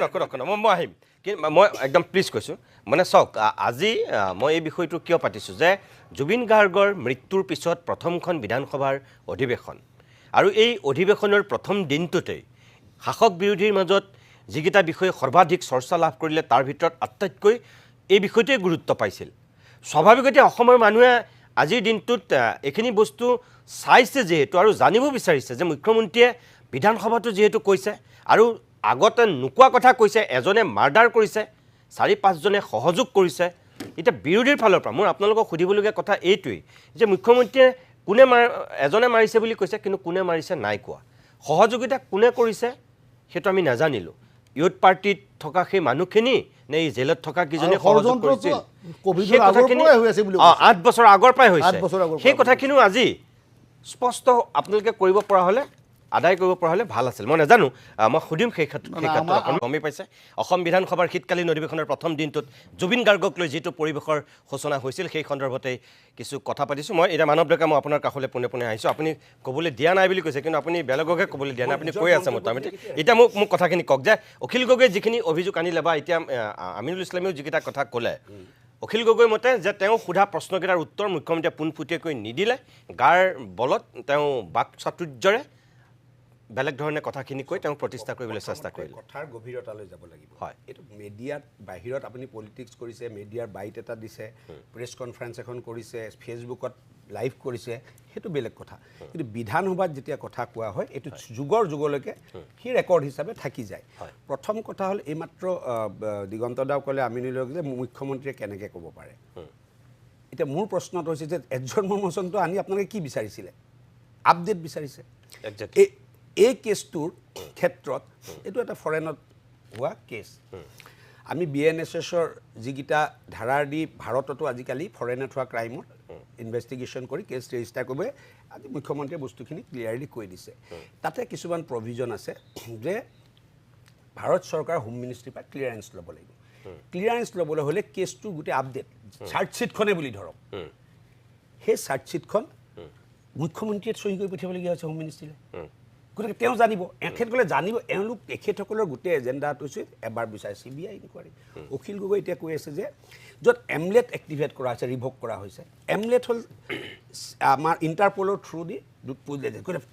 মই আহিম কিন্তু মই একদম প্লিজ কৈছোঁ মানে চাওক আজি মই এই বিষয়টো কিয় পাতিছোঁ যে জুবিন গাৰ্গৰ মৃত্যুৰ পিছত প্ৰথমখন বিধানসভাৰ অধিৱেশন আৰু এই অধিৱেশনৰ প্ৰথম দিনটোতেই শাসক বিৰোধীৰ মাজত যিকেইটা বিষয়ে সৰ্বাধিক চৰ্চা লাভ কৰিলে তাৰ ভিতৰত আটাইতকৈ এই বিষয়টোৱে গুৰুত্ব পাইছিল স্বাভাৱিকতে অসমৰ মানুহে আজিৰ দিনটোত এইখিনি বস্তু চাইছে যিহেতু আৰু জানিব বিচাৰিছে যে মুখ্যমন্ত্ৰীয়ে বিধানসভাটো যিহেতু কৈছে আৰু আগতে নোকোৱা কথা কৈছে এজনে মাৰ্ডাৰ কৰিছে 4-5 জনে সহযোগ কৰিছে এতিয়া বিৰোধীৰ ফালৰ পৰা মোৰ আপোনালোকক সুধিবলগীয়া কথা এইটোৱেই যে মুখ্যমন্ত্ৰীয়ে কোনে এজনে মাৰিছে বুলি কৈছে কিন্তু কোনে মাৰিছে নাই কোৱা সহযোগিতা কোনে কৰিছে সেইটো আমি নাজানিলোঁ ইউথ পাৰ্টিত থকা সেই মানুহখিনি নে এই জেলত থকা কিজনে সহযোগ কৰিছিল 8 বছৰ আগৰ পৰাই হৈছে সেই কথাখিনিও আজি স্পষ্ট আপোনালোকে কৰিব পৰা হ'লে আদায় কৰিব পৰা হ'লে ভাল আছিল মই নাজানো মই সুধিম সেই ক্ষেত্ৰত গমেই পাইছে অসম বিধানসভাৰ শীতকালীন অধিৱেশনৰ প্ৰথম দিনটোত জুবিন গাৰ্গক লৈ যিটো পৰিৱেশৰ সূচনা হৈছিল সেই সন্দৰ্ভতে কিছু কথা পাতিছোঁ মই এতিয়া মানৱ ডেকা মই আপোনাৰ কাষলৈ পোনে পোনে আহিছোঁ আপুনি ক'বলৈ দিয়া নাই বুলি কৈছে কিন্তু আপুনি বেলেগকে ক'বলৈ দিয়া নাই আপুনি কৈ আছে মোটামুটি এতিয়া মোক কথাখিনি কওক যে অখিল গগৈ যিখিনি অভিযোগ আনিলে বা এতিয়া আমিনুল ইছলামেও যিকেইটা কথা ক'লে অখিল গগৈ মতে যে তেওঁ সোধা প্ৰশ্নকেইটাৰ উত্তৰ মুখ্যমন্ত্ৰীয়ে পোনপটীয়াকৈ নিদিলে গাৰ বলত তেওঁ বাক চাতুৰ্যৰে বেলেগ ধৰণে কথাখিনি কৈ তেওঁ প্ৰতিষ্ঠা কৰিবলৈ চেষ্টা কৰিলে কথাৰ গভীৰতালৈ যাব লাগিব হয় এইটো মিডিয়াত বাহিৰত আপুনি পলিটিক্স কৰিছে মিডিয়াৰ বাইট এটা দিছে প্ৰেছ কনফাৰেন্স এখন কৰিছে ফেচবুকত লাইভ কৰিছে সেইটো বেলেগ কথা কিন্তু বিধানসভাত যেতিয়া কথা কোৱা হয় এইটো যুগৰ যুগলৈকে সি ৰেকৰ্ড হিচাপে থাকি যায় প্ৰথম কথা হ'ল এইমাত্ৰ দিগন্ত দাও ক'লে আমিনুলক যে মুখ্যমন্ত্ৰীয়ে কেনেকৈ ক'ব পাৰে এতিয়া মোৰ প্ৰশ্নটো হৈছে যে এজন মৰ্মচনটো আনি আপোনালোকে কি বিচাৰিছিলে আপডেট বিচাৰিছে এই কেছটোৰ ক্ষেত্ৰত এইটো এটা ফৰেনত হোৱা কেছ আমি BNSSৰ যিকেইটা ধাৰাৰ দি ভাৰততো আজিকালি ফৰেনত হোৱা ক্ৰাইমত ইনভেষ্টিগেশ্যন কৰি কেছ ৰেজিষ্টাৰ কৰিব আজি মুখ্যমন্ত্ৰীয়ে বস্তুখিনি ক্লিয়াৰলি কৈ দিছে তাতে কিছুমান প্ৰভিজন আছে যে ভাৰত চৰকাৰ হোম মিনিষ্ট্ৰীৰ পৰা ক্লিয়াৰেঞ্চ ল'ব লাগিব ক্লিয়াৰেঞ্চ ল'বলৈ হ'লে কেছটো গোটেই আপডেট চাৰ্জশ্বিটখনে বুলি ধৰক সেই চাৰ্জশ্বিটখন মুখ্যমন্ত্ৰীয়ে চহী কৰি পঠিয়াবলগীয়া হৈছে হোম মিনিষ্ট্ৰীলৈ গতিকে তেওঁ জানিব এখেতসকলে জানিব এওঁলোক তেখেতসকলৰ গোটেই এজেণ্ডাটো হৈছে এবাৰ বিচাৰে CBI ইনকুৱাৰী অখিল গগৈ এতিয়া কৈ আছে যে য'ত এমলেট এক্টিভেট কৰা হৈছে ৰিভোক কৰা হৈছে এমলেট হ'ল আমাৰ ইণ্টাৰপলৰ through the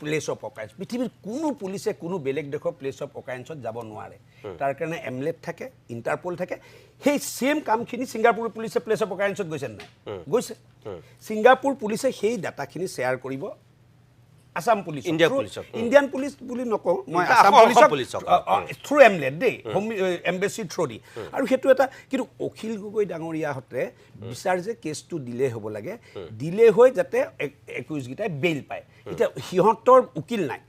place of occurrence পৃথিৱীৰ কোনো পুলিচে কোনো বেলেগ দেশৰ প্লেচ অফ অকাৰেঞ্চত যাব নোৱাৰে তাৰ কাৰণে এমলেট থাকে ইণ্টাৰপল থাকে সেই ছেম কামখিনি ছিংগাপুৰ পুলিচে প্লেচ অফ অকাৰেঞ্চত গৈছে নাই গৈছে ছিংগাপুৰ পুলিচে সেই ডাটাখিনি শ্বেয়াৰ কৰিব আসাম পুলিচ ইণ্ডিয়ান পুলিচ বুলি নকওঁ মই আসাম পুলিচক থ্ৰু এমলেট দেই হোম এম্বেচি থ্ৰু দি আৰু সেইটো এটা কিন্তু অখিল গগৈ ডাঙৰীয়াহঁতে বিচাৰ যে কেছটো দিলে হ'ব লাগে দিলে হৈ যাতে একুইজকেইটাই বেইল পায় এতিয়া সিহঁতৰ উকিল নাই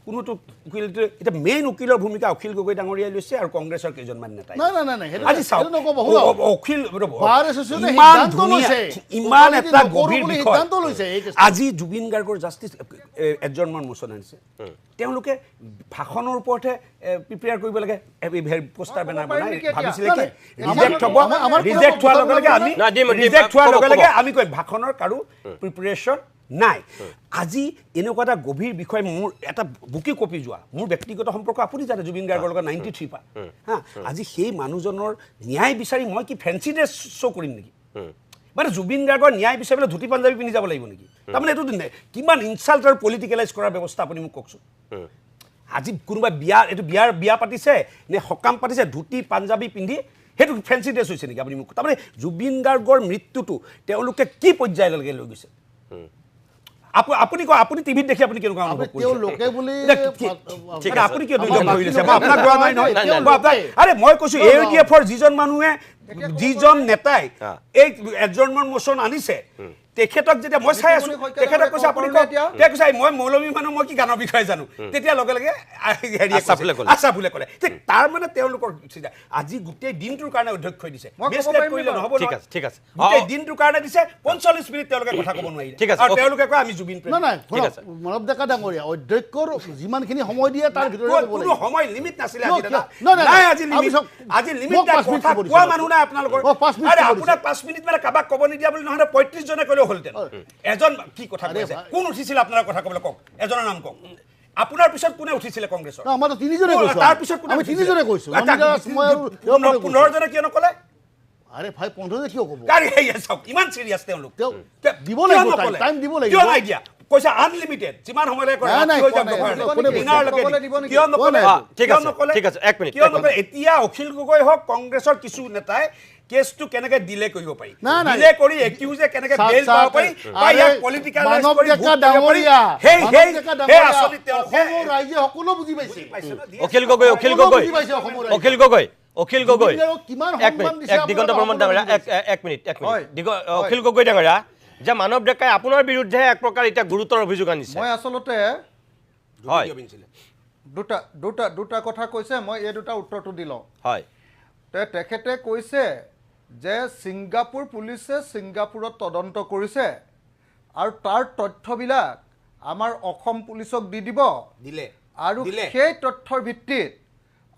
কোনোটো উকিল এটা মেইন উকিলৰ ভূমিকা অখিল গগৈ ডাঙৰীয়াই লৈছে আৰু কংগ্ৰেছৰ কেইজনমান নেতাই আজি চাওক অখিল ইমান এটা গভীৰ বিষয় আজি জুবিন গাৰ্গৰ জাষ্টিচ এডজৰ্ণমেণ্ট মোচন আনিছে তেওঁলোকে ভাষণৰ ওপৰতহে প্ৰিপেয়াৰ কৰিব লাগে পোষ্টাৰ বেনাৰ বনাই ভাবিছিলে কি ৰিজেক্ট হোৱাৰ লগে লগে আমি কৈ ভাষণৰ কাৰো প্ৰিপেৰেশ্যন নাই আজি এনেকুৱা এটা গভীৰ বিষয় মোৰ এটা বুকি কপি যোৱা মোৰ ব্যক্তিগত সম্পৰ্ক আপুনি জানে জুবিন গাৰ্গৰ লগত 93 পা হা আজি সেই মানুহজনৰ ন্যায় বিচাৰি মই কি ফেন্সি ড্ৰেছ শ্ব' কৰিম নেকি মানে জুবিন গাৰ্গৰ ন্যায় বিচাৰিবলৈ ধুতি পাঞ্জাবী পিন্ধি যাব লাগিব নেকি তাৰমানে এইটো কিমান ইনচাল্ট আৰু পলিটিকেলাইজ কৰাৰ ব্যৱস্থা আপুনি মোক কওকচোন আজি কোনোবা বিয়া পাতিছে নে সকাম পাতিছে ধুতি পাঞ্জাবী পিন্ধি সেইটো ফেন্সি ড্ৰেছ হৈছে নেকি আপুনি মোক তাৰমানে জুবিন গাৰ্গৰ মৃত্যুটো তেওঁলোকে কি পৰ্যায়লৈকে লৈ গৈছে আপুনি কয় আপুনি টিভিত দেখি আপুনি কেনেকুৱা অনুভৱ কৰিছে আপুনি কিয় দুজন ধৰি লৈছে মই আপোনাক কোৱা নাই নহয় আৰে মই কৈছো AUDFৰ যিজন মানুহে যিজন নেতাই এই এডজৰ্ণমেণ্ট মোচন আনিছে তেখেতক যেতিয়া মই চাই আছো তেখেতক কৈছে আপুনি তেওঁ কৈছে মই মৌলবী মানুহ মই কি গানৰ বিষয়ে জানো তেতিয়া লগে লগে আশা ফুলে ক'লে তাৰ মানে তেওঁলোকৰ আজি গোটেই দিনটোৰ কাৰণে অধ্যক্ষই দিছে কৰিলে নহ'ব ঠিক আছে গোটেই দিনটোৰ কাৰণে দিছে 45 মিনিট তেওঁলোকে কথা ক'ব নোৱাৰিলে আৰু তেওঁলোকে কয় আমি জুবিন প্ৰেমী মানৱ ডেকা ডাঙৰীয়া অধ্যক্ষৰ যিমানখিনি সময় দিয়ে তাৰ ভিতৰত কোনো সময় লিমিট নাছিলে আজি লিমিট কথা কোৱা মানুহ নাই আপোনালোকৰ আৰে আপোনাক 5 মিনিট মানে কাবাক ক'ব নিদিয়া বুলি নহয় 35 জনে ক'লেও হলতেন এজন কি কথা কৈছে কোন উঠিছিল আপোনাৰ কথা ক'বলৈ কওক এজনৰ নাম কওক আপোনাৰ পিছত কোনে উঠিছিল কংগ্ৰেছৰ আমাৰ তিনিজনে কৈছো তাৰ পিছত আমি তিনিজনে কৈছো 15 জনে কিয় নকলে আরে ভাই 15 তে কিয় কব গাড়ি হেয়া সব ইমান সিরিয়াস তেওঁলোক দিব লাগিব টাইম দিব লাগিব কিয় নাই দিয়া কৈছে আনলিমিটেড যিমান সময়লৈ কৰে হৈ যাব কিয় নকলে ঠিক আছে এক মিনিট কিয় নকলে এতিয়া অখিল গগৈ হক কংগ্ৰেছৰ কিছু নেতাই কেছটো কেনেকৈ ডিলে কৰিব পাৰি ডিলে কৰি একিউজে কেনেকৈ বেল পাব পাৰি বা ইয়াক পলিটিকেলাইজ কৰি সেই আসনি তেওঁলোকে ৰাইজে সকলো বুজি পাইছে অখিল গগৈ দিগন্ত বৰ্মন ডাঙৰীয়া এক মিনিট অখিল গগৈ ডাঙৰীয়া যে মানৱ ডেকাই আপোনাৰ বিৰুদ্ধে এক প্ৰকাৰ এতিয়া গুৰুতৰ অভিযোগ আনিছে মই আসলতে দুটা কথা কৈছে মই এই দুটা উত্তৰটো দিলোঁ হয় তেখেতে কৈছে যে ছিংগাপুৰ পুলিচে ছিংগাপুৰত তদন্ত কৰিছে আৰু তাৰ তথ্যবিলাক আমাৰ অসম পুলিচক দি দিব দিলে আৰু সেই তথ্যৰ ভিত্তিত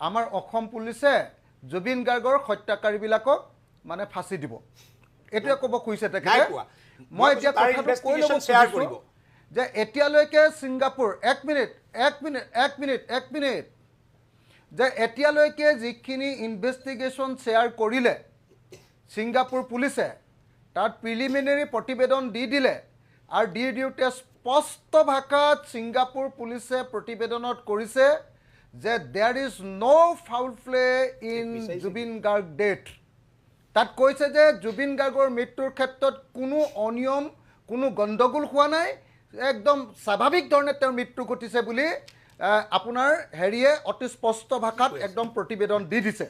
আমাৰ অসম পুলিচে জুবিন গাৰ্গৰ হত্যাকাৰীবিলাকক মানে ফাঁচি দিব এইটোৱে ক'ব খুজিছে তেখেতে মই এতিয়া কথাটো কৈ ল'ব খুজিছোঁ যে এতিয়ালৈকে ছিংগাপুৰ এক মিনিট যে এতিয়ালৈকে যিখিনি ইনভেষ্টিগেশ্যন শ্বেয়াৰ কৰিলে ছিংগাপুৰ পুলিচে তাত প্ৰিলিমিনেৰী প্ৰতিবেদন দি দিলে আৰু দি দিওঁতে স্পষ্ট ভাষাত ছিংগাপুৰ পুলিচে প্ৰতিবেদনত কৰিছে যে there is no' foul play in Zubeen Garg death তাত কৈছে যে জুবিন গাৰ্গৰ মৃত্যুৰ ক্ষেত্ৰত কোনো অনিয়ম কোনো গণ্ডগোল হোৱা নাই একদম স্বাভাৱিক ধৰণে তেওঁৰ মৃত্যু ঘটিছে বুলি আপোনাৰ হেৰিয়ে অতি স্পষ্ট ভাষাত একদম প্ৰতিবেদন দি দিছে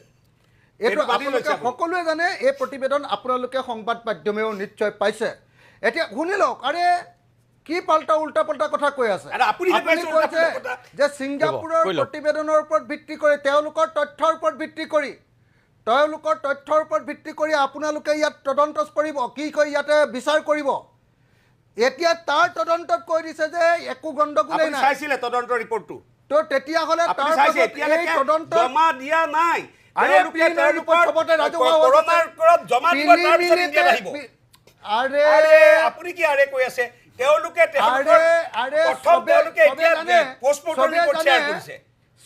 এইটো আপোনালোকে সকলোৱে জানে এই প্ৰতিবেদন আপোনালোকে সংবাদ মাধ্যমেও নিশ্চয় পাইছে এতিয়া শুনি লওক আৰে কি পাল্টা উল্টা পাল্টা কথা কৈ আছে আপুনি কৈছে যে ছিংগাপুৰৰ প্ৰতিবেদনৰ ওপৰত ভিত্তি কৰি তেওঁলোকৰ তথ্যৰ ওপৰত ভিত্তি কৰি আপোনালোকে ইয়াত তদন্ত কৰিব কি কয় ইয়াতে বিচাৰ কৰিব এতিয়া তাৰ তদন্তত কৈ দিছে যে একো গণ্ডগোলেই নাই চাইছিলে তদন্ত ৰিপৰ্টটো তো তেতিয়াহ'লে তাৰ তদন্ত জমা দিয়া নাই আপুনি কি আৰে কৈ আছে তেওঁলোকে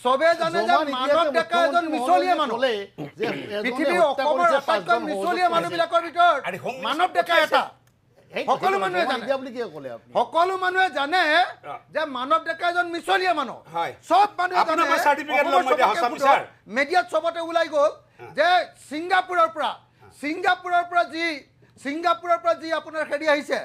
চবে জানে যে মানৱ ডেকা এজন মিছলীয়া মানুহ পৃথিৱীৰ অসমৰ আটাইতকৈ মিছলীয়া মানুহবিলাকৰ ভিতৰত মানৱ ডেকা এটা সকলো মানুহে জানে যে মানৱ ডেকা এজন মিছলীয়া মানুহ চব মানুহে জানে মিডিয়াত চবতে ওলাই গ'ল যে ছিংগাপুৰৰ পৰা যি আপোনাৰ হেৰি আহিছে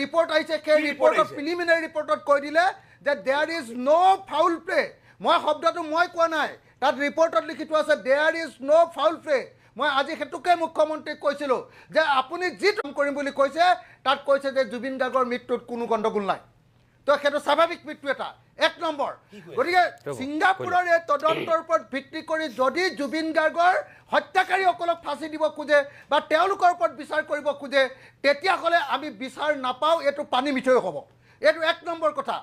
ৰিপৰ্ট আহিছে সেই ৰিপৰ্টত প্ৰিলিমিনাৰী ৰিপৰ্টত কৈ দিলে যে there is no' foul play মই শব্দটো মই কোৱা নাই তাত ৰিপৰ্টত লিখি থোৱা আছে there is no' foul play মই আজি সেইটোকে মুখ্যমন্ত্ৰীক কৈছিলোঁ যে আপুনি যি কাম কৰিম বুলি কৈছে তাত কৈছে যে জুবিন গাৰ্গৰ মৃত্যুত কোনো গণ্ডগোল নাই তো সেইটো স্বাভাৱিক মৃত্যু এটা এক নম্বৰ গতিকে ছিংগাপুৰৰ এই তদন্তৰ ওপৰত ভিত্তি কৰি যদি জুবিন গাৰ্গৰ হত্যাকাৰীসকলক ফাঁচি দিব খোজে বা তেওঁলোকৰ ওপৰত বিচাৰ কৰিব খোজে তেতিয়াহ'লে আমি বিচাৰ নাপাওঁ এইটো পানী মিঠৈ হ'ব এইটো এক নম্বৰ কথা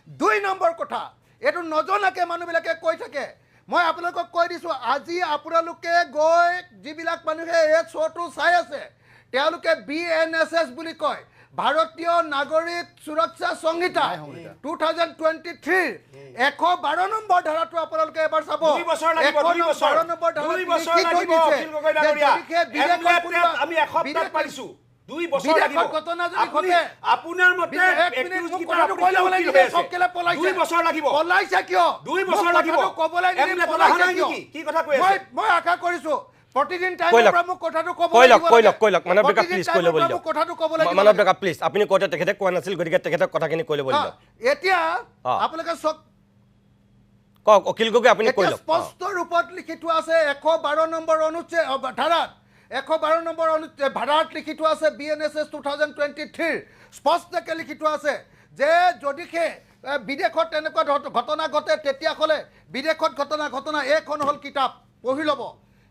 দুই নম্বৰ কথা এইটো নজনাকৈ মানুহবিলাকে কৈ থাকে মই আপোনালোকক কৈ দিছোঁ আজি আপোনালোকে গৈ যিবিলাক মানুহে এই শ্ব'টো চাই আছে তেওঁলোকে BNSS বুলি কয় ভাৰতীয় নাগৰিক সুৰক্ষা সংহিতা 2023 112 নম্বৰ ধাৰাটো আপোনালোকে এবাৰ চাব 112 নম্বৰ ধাৰাত লিখি থৈ দিছে আমি এসপ্তাহ পাইছোঁ 2 বছৰ লাগিব ঘটনা যদি ঘটে আপোনাৰ মতে দুই বছৰ লাগিব পলাইছে কিয় 2 বছৰ লাগিব ক'বলৈ কি কথা কৈ আছে মই আশা কৰিছোঁ প্ৰতিদিন টাইমৰ পৰা মোক কথাটো ক'ব কৈলক মানৱ ডেকা প্লিজ কৈ ল'ব লাগিব মানৱ ডেকা প্লিজ আপুনি কওঁতে তেখেতে কোৱা নাছিল গতিকে তেখেতৰ কথাখিনি কৈ ল'ব লাগিব এতিয়া আপোনালোকে চব কওক অখিল গগৈ আপুনি কৈ লওক স্পষ্ট ৰূপত লিখি থোৱা আছে 112 নম্বৰ অনুচ্ছেদ ধাৰাত 112 নম্বৰ অনুচ্ছেদ ধাৰাত লিখি থোৱা আছে BNSS 2023 স্পষ্টকৈ লিখি থোৱা আছে যে যদিহে বিদেশত তেনেকুৱা ঘটনা ঘটে তেতিয়াহ'লে বিদেশত ঘটনা এইখন হ'ল কিতাপ পঢ়ি ল'ব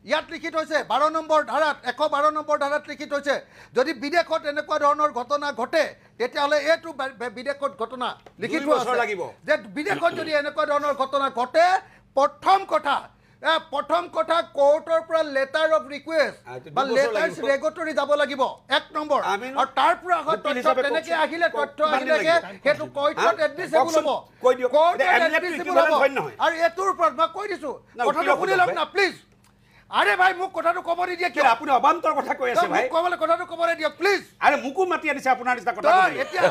ইয়াত লিখি থৈছে 12 নম্বৰ ধাৰাত 112 নম্বৰ ধাৰাত লিখি থৈছে যদি বিদেশত এনেকুৱা ধৰণৰ ঘটনা ঘটে তেতিয়াহ'লে এইটো বিদেশত ঘটনা লিখি থোৱা আছে যে বিদেশত যদি এনেকুৱা ধৰণৰ ঘটনা ঘটে প্ৰথম কথা কোৰ্টৰ পৰা লেটাৰ অফ ৰিকুৱেষ্ট বা লেটাৰ্ছ ৰেগুলেটৰী যাব লাগিব এক নম্বৰ আৰু তাৰ পৰা তথ্য তেনেকৈ আহিলে সেইটো কোৰ্টত এডমিছেবল হ'ব আৰু এইটোৰ ওপৰত মই কৈ দিছোঁ কথাটো শুনি লওক না প্লিজ আৰে ভাই মোক কথাটো ক'ব নিদিয়ে কিয় আপুনি অবান্তৰ কথা কৈ আছে ভাই ক'বলৈ কথাটো ক'বলৈ দিয়ক প্লিজ আরে মুকু মাতি আনিছে আপোনাৰ নিচিনা কথা ক'বলৈ এতিয়া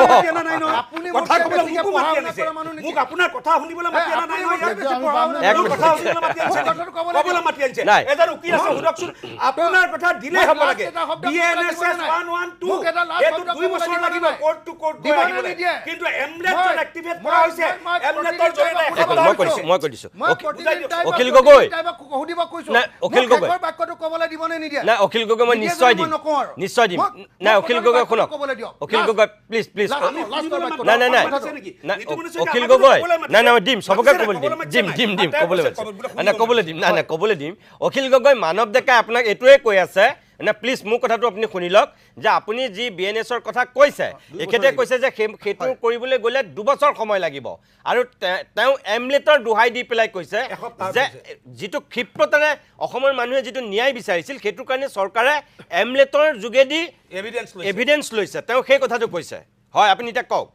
মাতি আনা নাই ন আপুনি কথা ক'বলৈ মুকু মাতি আনিছে মোক আপোনাৰ কথা শুনিবলৈ মাতি আনা নাই ন এক কথা শুনিবলৈ মাতি আনিছে ক'বলৈ মাতি আনিছে এজন উকিল আছে শুনকচোন আপোনাৰ কথা দিলে হ'ব লাগে BNSS 112 এটো 2 বছৰ লাগিব কোৰ্ট টু কোৰ্ট গৈ আহিব লাগে কিন্তু এমনেটৰ এক্টিভেট কৰা হৈছে এমনেটৰ জৰিয়তে মই কৈ দিছোঁ অখিল গগৈ সুধিব কৈছো অখিল গগৈ বাক্যটো ক'বলৈ দিবনে নিদিয়ে না অখিল গগৈ মই নিশ্চয় দিম না অখিল গগৈ শুনক অখিল গগৈ প্লিজ নাই অখিল গগৈ নাই দিম সবকে ক'বলৈ দিম ক'বলৈ দিম না ক'বলৈ দিম অখিল গগৈ মানৱ ডেকাই আপোনাক এইটোৱে কৈ আছে না প্লিজ মোৰ কথাটো আপুনি শুনি লওক যে আপুনি যি বিএনএছৰ কথা কৈছে এখেতে কৈছে যে সেইটো কৰিবলৈ গ'লে 2 বছৰ সময় লাগিব আৰু তেওঁ এমলেটৰ দুহাই দি পেলাই কৈছে যে যিটো ক্ষিপ্ৰতাৰে অসমৰ মানুহে যিটো ন্যায় বিচাৰিছিল সেইটোৰ কাৰণে চৰকাৰে এমলেটৰ যোগেদি এভিডেন্স লৈছে তেওঁ সেই কথাটো কৈছে হয় আপুনি এতিয়া কওক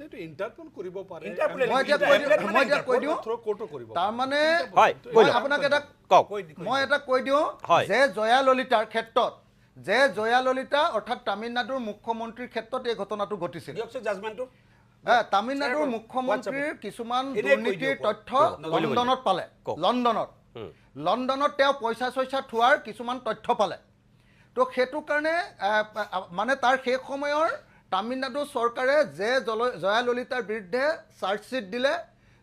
এইটো ইন্টাৰপল কৰিব পাৰে মই এতিয়া কৈ দিওঁ কোৰ্টো কৰিব তাৰ মানে হয় মই আপোনাক এটা কওক মই এটা কৈ দিওঁ হয়। যে জয়া ললিতাৰ ক্ষেত্ৰত যে জয়া ললিতা অৰ্থাৎ তামিলনাডুৰ মুখ্যমন্ত্ৰীৰ ক্ষেত্ৰত এই ঘটনাটো ঘটিছিল জাজমেণ্টটো তামিলনাডুৰ মুখ্যমন্ত্ৰীৰ কিছুমান দুৰ্নীতিৰ তথ্য লণ্ডনত পালে লণ্ডনত তেওঁ পইচা চইচা থোৱাৰ কিছুমান তথ্য পালে তো সেইটো কাৰণে মানে তাৰ সেই সময়ৰ তামিলনাডু চৰকাৰে যে জয়া ললিতাৰ বিৰুদ্ধে চাৰ্জশ্বিট দিলে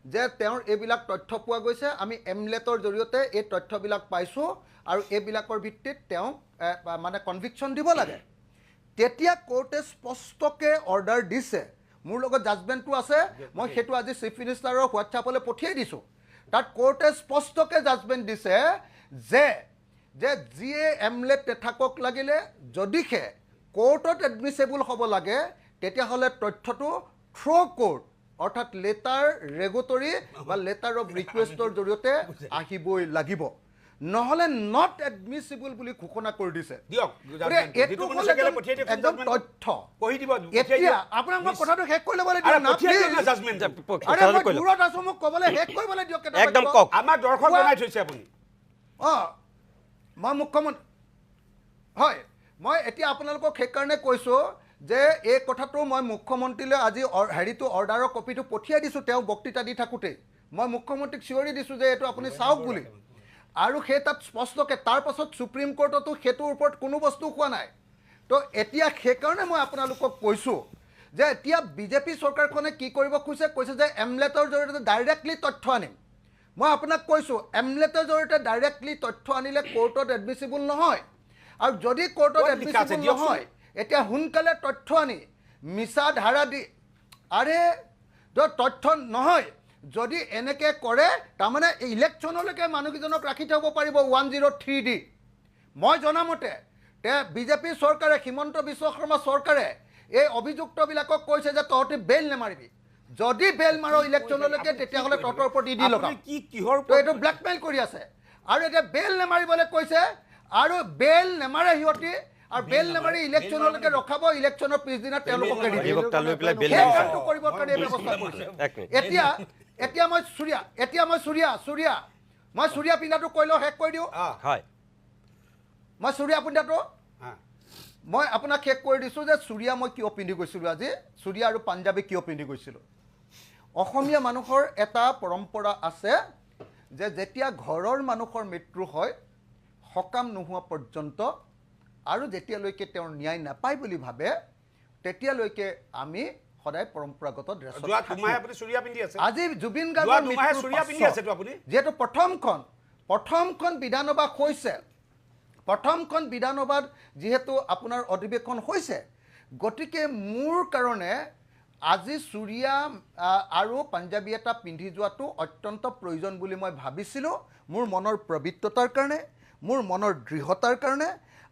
যে তেওঁৰ এইবিলাক তথ্য পোৱা গৈছে আমি এমলেটৰ জৰিয়তে এই তথ্যবিলাক পাইছোঁ আৰু এইবিলাকৰ ভিত্তিত তেওঁ মানে কনভিকশ্যন দিব লাগে তেতিয়া কোৰ্টে স্পষ্টকৈ অৰ্ডাৰ দিছে মোৰ লগত জাজমেণ্টটো আছে মই সেইটো আজি চিফ মিনিষ্টাৰৰ হোৱাটছআপলৈ পঠিয়াই দিছোঁ তাত কোৰ্টে স্পষ্টকৈ জাজমেণ্ট দিছে যে যিয়ে এমলেট নেথাকক লাগিলে যদিহে কোৰ্টত এডমিছেবল হ'ব লাগে তেতিয়াহ'লে তথ্যটো থ্ৰ' কোৰ্ট অৰ্থাৎ লেটাৰ ৰেগুটৰী বা লেটাৰ অফ ৰিকুৱেষ্টৰ জৰিয়তে আহিবই লাগিব নহ'লে নট এডমিছিবল বুলি ঘোষণা কৰি দিছে একদম তথ্য এতিয়া আপোনাক মই কথাটো শেষ কৰি ল'বলৈ দিয়ক দূৰত আছোঁ মোক ক'বলৈ শেষ কৰিবলৈ দিয়ক একদম কওক আমাৰ দৰ্শক বনাই থৈছে আপুনি মই মুখ্যমন্ত্ৰী হয় মই এতিয়া আপোনালোকক সেইকাৰণে কৈছোঁ যে এই কথাটো মই মুখ্যমন্ত্ৰীলৈ আজি হেৰিটো অৰ্ডাৰৰ কপিটো পঠিয়াই দিছোঁ তেওঁ বক্তৃতা দি থাকোঁতেই মই মুখ্যমন্ত্ৰীক চিঞৰি দিছোঁ যে এইটো আপুনি চাওক বুলি আৰু সেই তাত স্পষ্টকৈ তাৰ পাছত সুপ্ৰিম কোৰ্টতো সেইটোৰ ওপৰত কোনো বস্তু কোৱা নাই তো এতিয়া সেইকাৰণে মই আপোনালোকক কৈছোঁ যে এতিয়া বিজেপি চৰকাৰখনে কি কৰিব কৈছে যে এমলেটৰ জৰিয়তে ডাইৰেক্টলি তথ্য আনিম মই আপোনাক কৈছোঁ এমলেটৰ জৰিয়তে ডাইৰেক্টলি তথ্য আনিলে কোৰ্টত এডমিছিবল নহয় আৰু যদি কোৰ্টত এডমিছিবল নহয় এতিয়া সোনকালে তথ্য আনি মিছা ধাৰা দি আৰে তথ্য নহয় যদি এনেকৈ কৰে তাৰমানে ইলেকশ্যনলৈকে মানুহকেইজনক ৰাখি থ'ব পাৰিব 103 দি মই জনামতে বিজেপি চৰকাৰে হিমন্ত বিশ্ব শৰ্মা চৰকাৰে এই অভিযুক্তবিলাকক কৈছে যে তহঁতি বেল নেমাৰিবি যদি বেল মাৰ ইলেকশ্যনলৈকে তেতিয়াহ'লে তহঁতৰ ওপৰত ইডি লগাম তো এইটো ব্লেকমেইল কৰি আছে আৰু এতিয়া বেল নেমাৰিবলৈ কৈছে আৰু বেল নেমাৰে সিহঁতি আৰু বেল নেমাৰি ইলেকশ্যনলৈকে ৰখাব ইলেকশ্যনৰ পিছদিনা তেওঁলোকক এৰি দিব সেই কামটো কৰিবৰ কাৰণে এই ব্যৱস্থা কৰিছে এতিয়া মই চুৰীয়া পিন্ধাটো কৈ লওঁ শেষ কৰি দিওঁ মই চুৰীয়া পিন্ধাটো মই আপোনাক শেষ কৰি দিছোঁ যে চুৰীয়া মই কিয় পিন্ধি গৈছিলোঁ আজি চুৰীয়া আৰু পাঞ্জাবী কিয় পিন্ধি গৈছিলোঁ অসমীয়া মানুহৰ এটা পৰম্পৰা আছে যে যেতিয়া ঘৰৰ মানুহৰ মৃত্যু হয় সকাম নোহোৱা পৰ্যন্ত আৰু যেতিয়ালৈকে তেওঁৰ ন্যায় নাপায় বুলি ভাবে তেতিয়ালৈকে আমি সদায় পৰম্পৰাগত ড্ৰেছত আজি জুবিন গাৰ্গৰ যিহেতু প্ৰথমখন বিধানসভা হৈছে প্ৰথমখন বিধানসভাত যিহেতু আপোনাৰ অধিৱেশন হৈছে গতিকে মোৰ কাৰণে আজি চুৰীয়া আৰু পাঞ্জাবী এটা পিন্ধি যোৱাটো অত্যন্ত প্ৰয়োজন বুলি মই ভাবিছিলোঁ মোৰ মনৰ পবিত্ৰতাৰ কাৰণে মোৰ মনৰ দৃঢ়তাৰ কাৰণে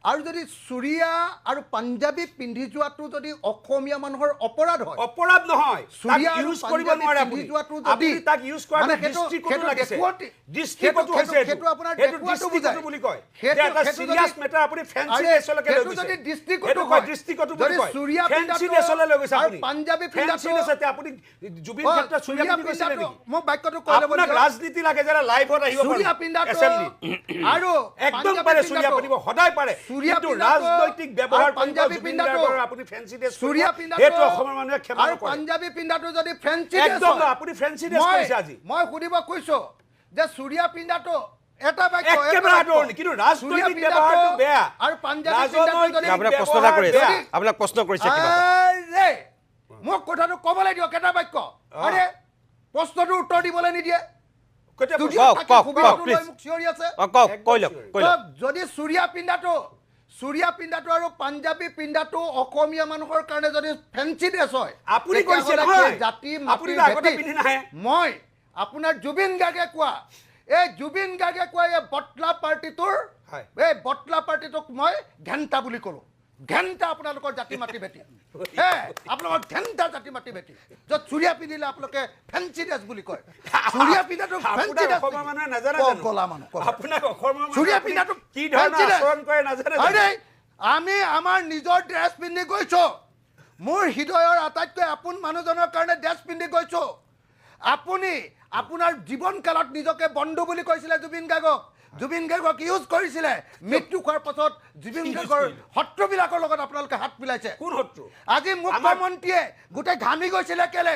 আৰু যদি চুৰীয়া আৰু পাঞ্জাবী পিন্ধি যোৱাটো যদি অসমীয়া মানুহৰ অপৰাধ হয় অপৰাধ নহয় চুৰীয়া ইউজ কৰিব নোৱাৰে পিন্ধি যোৱাটো যদি তাক ইউজ কৰাটো দৃষ্টিকোণটো লাগিছে দৃষ্টিকোণটো হৈছে সেইটো আপোনাৰ সেইটো দৃষ্টিকোণটো বুলি কয় এটা সিৰিয়াছ মেটাৰ আপুনি ফেন্সি ড্ৰেছলৈকে লৈ গৈছে যদি দৃষ্টিকোণটো হয় দৃষ্টিকোণটো বুলি কয় চুৰীয়া ফেন্সি ড্ৰেছলৈ লৈ গৈছে আপুনি পাঞ্জাবী ফেন্সি ড্ৰেছতে আপুনি জুবিন ক্ষেত্ৰত চুৰীয়া পিন্ধি গৈছিলে নেকি মই বাক্যটো কৈ ল'ব আপোনাক ৰাজনীতি লাগে যাৰা লাইভত আহিব পাৰে চুৰীয়া পিন্ধাটো এছেম্বলি আৰু একদম পাৰে চুৰীয়া পিন্ধিব সদায় পাৰে কিন্তু ৰাজনৈতিক ব্যৱহাৰ পাঞ্জাবী পিন্ধাটো আপুনি ফেন্সি ড্ৰেছ চুৰীয়া পিন্ধাটো সেইটো অসমৰ মানুহে ক্ষমা আৰু নকৰে পাঞ্জাবী পিন্ধাটো যদি ফেন্সি একদম আপুনি ফেন্সি ড্ৰেছ কৰিছে আজি মই সুধিব কৈছো যে চুৰীয়া পিন্ধাটো এটা বাক্য একেবাৰে আদৰণি কিন্তু ৰাজনৈতিক ব্যৱহাৰটো বেয়া আৰু পাঞ্জাবী পিন্ধাটো যদি আপোনাক প্ৰশ্ন এটা কৰিছে আপোনাক প্ৰশ্ন কৰিছে কিবা আৰে মোক কথাটো ক'বলৈ দিয়ক এটা বাক্য আৰে প্ৰশ্নটোৰ উত্তৰ দিবলৈ নিদিয়ে যদি চুৰীয়া পিন্ধাটো আৰু পাঞ্জাবী পিন্ধাটো অসমীয়া মানুহৰ কাৰণে যদি ফেন্সি ড্ৰেছ হয় আপুনি কৈছে নহয় জাতি আপুনি আগতে পিন্ধি নাহে মই আপোনাৰ জুবিন গাৰ্গে কোৱা এই বটলা পাৰ্টিটোৰ হয়। এই বটলা পাৰ্টিটোক মই ঘেণ্টা বুলি ক'লোঁ ঘেণ্টা আপোনালোকৰ জাতি মাতি ভেটি হে আপোনালোকৰ ঘেণ্টা জাতি মাতি ভেটি য'ত চুৰিয়া পিন্ধিলে আপোনালোকে ফেঞ্চি ড্ৰেছ বুলি কয় চুৰিয়া পিন্ধাটো ফেঞ্চি আপোনাক ড্ৰেছ অসমৰ মানুহে নাজানে জানো? গলা মানুহ আপোনাক অসমৰ চুৰিয়া মানুহে পিন্ধাটো কি ধৰণৰ fancy dress। আচৰণ কৰে নাজানে জানো? আৰে, আমি আমাৰ নিজৰ ড্ৰেছ পিন্ধি গৈছোঁ মোৰ হৃদয়ৰ আটাইতকৈ আপোন মানুহজনৰ কাৰণে ড্ৰেছ পিন্ধি গৈছোঁ আপুনি আপোনাৰ জীৱনকালত নিজকে বন্ধু বুলি কৈছিলে জুবিন গাৰ্গক ইউজ কৰিছিলে মৃত্যু হোৱাৰ পাছত জুবিন গাৰ্গৰ শত্ৰুবিলাকৰ লগত আপোনালোকে হাত মিলাইছে কোন শত্ৰু? আজি মুখ্যমন্ত্ৰীয়ে গোটেই ঘামি গৈছিলে কেলে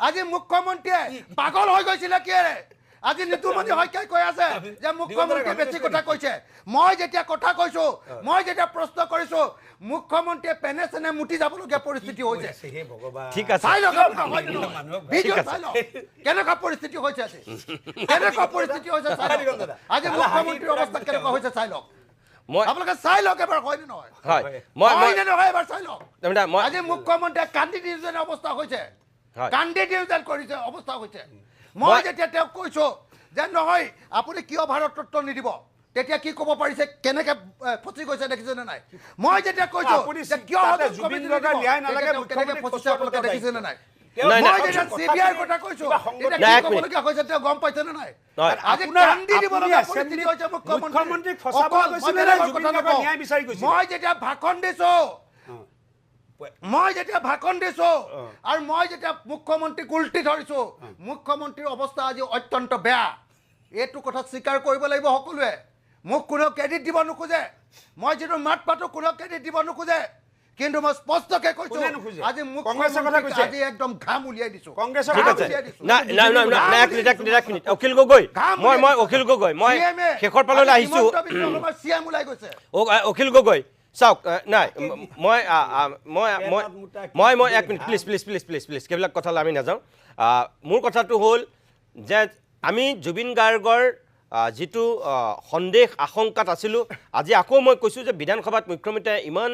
আজি মুখ্যমন্ত্ৰীয়ে পাগল হৈ গৈছিলে কেলে আজি নিতুমণি শইকীয়াই কৈ আছে যে মুখ্যমন্ত্ৰীয়ে বেছি কথা কৈছে মই যেতিয়া কথা কৈছোঁ মই যেতিয়া প্ৰশ্ন কৰিছোঁ মুখ্যমন্ত্ৰীয়ে পেনে চেনে মুটি যাবলগীয়া পৰিস্থিতি হৈছে হে ভগৱান ঠিক আছে চাই লওক মানুহক ভিডিঅ' চাই লওক কেনেকুৱা পৰিস্থিতি হৈছে আজি কেনেকুৱা পৰিস্থিতি হৈছে চাই লওক আজি মুখ্যমন্ত্ৰীৰ অৱস্থা কেনেকুৱা হৈছে চাই লওক মই আপোনালোকে চাই লওক এবাৰ হয়নে নহয় হয় মই হয়নে নহয় এবাৰ চাই লওক তাৰমানে মই আজি মুখ্যমন্ত্ৰীয়ে কান্দি দিওঁ যেন অৱস্থা হৈছে হয়। কান্দি দিওঁ যেন কৰিছে অৱস্থা হৈছে মই যেতিয়া তেওঁক কৈছোঁ যে নহয় আপুনি কিয় ভাৰত ৰত্ন নিদিব তেতিয়া কি ক'ব পাৰিছে কেনেকৈ ফচি গৈছে দেখিছেনে নাই মই যেতিয়া কৈছোঁ আপুনি যে কিয় তাতে হজম জুবিন কমিটি গাৰ্গৰ নিদিব, ন্যায় নালাগে, তেতিয়া তেওঁ কেনেকৈ মুখ্যমন্ত্ৰীক ফচিছে আপোনালোকে ফচোৱাৰ দেখিছেনে নাই নাই, নাই, মই যেতিয়া CBI ৰ কথা কৈছোঁ তেতিয়া নাই, কি এক মিনিট। ক'বলগীয়া হৈছে তেওঁ গম পাইছেনে নাই নহয়, আজি আপোনাৰ- কান্দি দিব আপুনি লগা assembly- পৰিস্থিতি হৈছে মুখ্যমন্ত্ৰীক ফচাব অকল মই গৈছিলে নে বেলেগৰ জুবিন কথা গাৰ্গৰ নকওঁ। ন্যায় বিচাৰি গৈছিলে? মই যেতিয়া ভাষণ দিছোঁ মই যেতিয়া ভাষণ দিছোঁ আৰু মই যেতিয়া মুখ্যমন্ত্ৰীক উল্টি ধৰিছোঁ মুখ্যমন্ত্ৰীৰ অৱস্থা আজি অত্যন্ত বেয়া এইটো কথা স্বীকাৰ কৰিব লাগিব সকলোৱে মোক কোনেও ক্ৰেডিট দিব নোখোজে মই যিটো মাত পাতো কোনেও ক্ৰেডিট দিব নোখোজে কিন্তু মই স্পষ্টকৈ কৈছোঁ কোনে নোখোজে? আজি কংগ্ৰেছৰ কথা মুখ্যমন্ত্ৰীক কৈছে? আজি একদম ঘাম উলিয়াই দিছোঁ কংগ্ৰেছৰ ঠিক কথা আছে কৈছে? নাই নাই নাই নাই এক মিনিট অখিল গগৈ মই অখিল গগৈ মই শেষৰ পাললৈ আহিছোঁ চিএম ওলাই গৈছে অখিল গগৈ চাওক নাই মই মই মই মই মই এক minute please please please please please সেইবিলাক কথালৈ আমি নাযাওঁ মোৰ কথাটো হ'ল যে আমি জুবিন গাৰ্গৰ যিটো সন্দেহ আশংকাত আছিলোঁ আজি আকৌ মই কৈছোঁ যে বিধানসভাত মুখ্যমন্ত্ৰীয়ে ইমান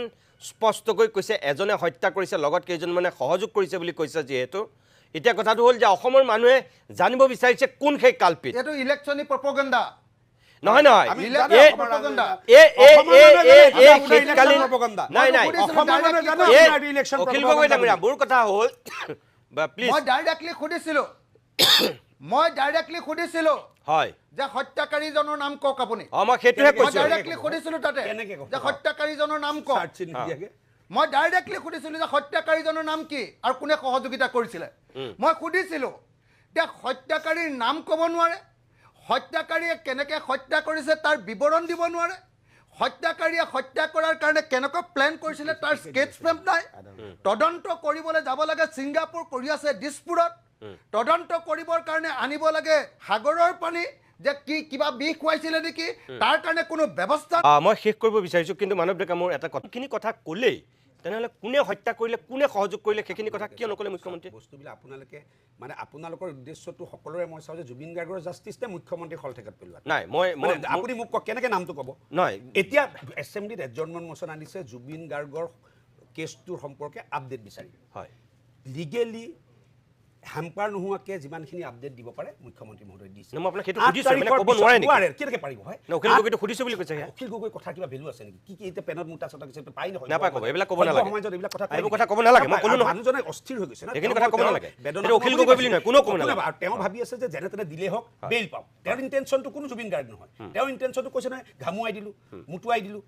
স্পষ্টকৈ কৈছে এজনে হত্যা কৰিছে লগত কেইজনমানে সহযোগ কৰিছে বুলি কৈছে যিহেতু এতিয়া কথাটো হ'ল যে অসমৰ মানুহে জানিব বিচাৰিছে কোন সেই কালপিত এইটো ইলেকশ্যনী প্ৰপগেণ্ডা নহয় নহয় আমি এই জানো এই অসমৰ প্ৰপগেণ্ডা এই এই এই এই আপোনাৰ শীতকালীন election propaganda। নাই নাই অসমৰ মানুহে জানে এই আপোনাৰ election অখিল propaganda গগৈ ডাঙৰীয়া বুলি। মোৰ কথা হ'ল প্লিজ মই ডাইৰেক্টলি সুধিছিলোঁ হয় যে হত্যাকাৰীজনৰ নাম কওক আপুনি মই সেইটোহে মই কৈছোঁ ডাইৰেক্টলি সুধিছিলোঁ তাতে কেনেকৈ ক'ব? যে হত্যাকাৰীজনৰ নাম কওক চাৰ্জ নিদিয়াকে। মই ডাইৰেক্টলি সুধিছিলোঁ যে হত্যাকাৰীজনৰ নাম কি আৰু কোনে সহযোগিতা কৰিছিলে মই সুধিছিলোঁ যে হত্যাকাৰীৰ নাম ক'ব নোৱাৰে হত্যাকাৰীয়ে কেনেকৈ হত্যা কৰিছে তাৰ বিৱৰণ দিব নোৱাৰে হত্যাকাৰীয়ে হত্যা কৰাৰ কাৰণে কেনেকৈ প্লেন কৰিছিলে তাৰ স্কেটছ মেপ নাই তদন্ত কৰিবলৈ যাব লাগে ছিংগাপুৰ কৰি আছে দিছপুৰত তদন্ত কৰিবৰ কাৰণে আনিব লাগে সাগৰৰ পানী যে কি কিবা বিষ খুৱাইছিলে নেকি তাৰ কাৰণে কোনো ব্যৱস্থা মই শেষ কৰিব বিচাৰিছোঁ কিন্তু মানৱ ডেকা মোৰ এটা কথাখিনি কথা ক'লেই তেনেহ'লে কোনে হত্যা কৰিলে কোনে সহযোগ কৰিলে সেইখিনি কথা কিয় নক'লে মুখ্যমন্ত্ৰীয়ে বস্তুবিলাক আপোনালোকে মানে আপোনালোকৰ উদ্দেশ্যটো সকলোৰে মই চাওঁ যে জুবিন গাৰ্গৰ জাষ্টিছ নে মুখ্যমন্ত্ৰী খলঠেকাত পেলোৱা নাই মই মই আপুনি মোক কওক কেনেকৈ নামটো ক'ব নহয় এতিয়া এছেম্বলিত এডজৰ্ণমেণ্ট মোচন আনিছে জুবিন গাৰ্গৰ কেছটোৰ সম্পৰ্কে আপডেট বিচাৰি হয় লিগেলি হেম্পাৰ নোহোৱাকৈ যিমানখিনি আপডেট দিব পাৰে মুখ্যমন্ত্ৰী মহোদয় দিছে মই আপোনাক সেইটো 8 সুধিছোঁ মানে তাৰিখৰ ক'ব পিছত নোৱাৰে নেকি নোৱাৰে কেনেকৈ পাৰিব হয় ন অখিল গগৈটো সুধিছোঁ বুলি কৈছে সেয়া অখিল গগৈ কথা কিবা ভেলু আছে নেকি কি এতিয়া পেনত মুটা চটা কিছু পাই নহয় নাপায় ক'ব, এইবিলাক ক'ব নালাগে। সমাজত এইবিলাক কথা এইবোৰ কথা ক'ব নালাগে, মই ক'লো নহয়। মানুহজনে অস্থিৰ হৈ গৈছে না এইখিনি কথা ক'ব নালাগে। বেদনা সেইটো অখিল গগৈ বুলি নহয়, কোনেও ক'ব নালাগে। আৰু তেওঁ ভাবি আছে যে যেনে তেনে দিলে হওক বেইল পাওঁ তেওঁৰ ইণ্টেনশ্যনটো কোনো জুবিন গাৰ্গ নহয় তেওঁৰ ইণ্টেনশ্যনটো কৈছে নহয় ঘামুৱাই দিলোঁ মুটুৱাই দিলোঁ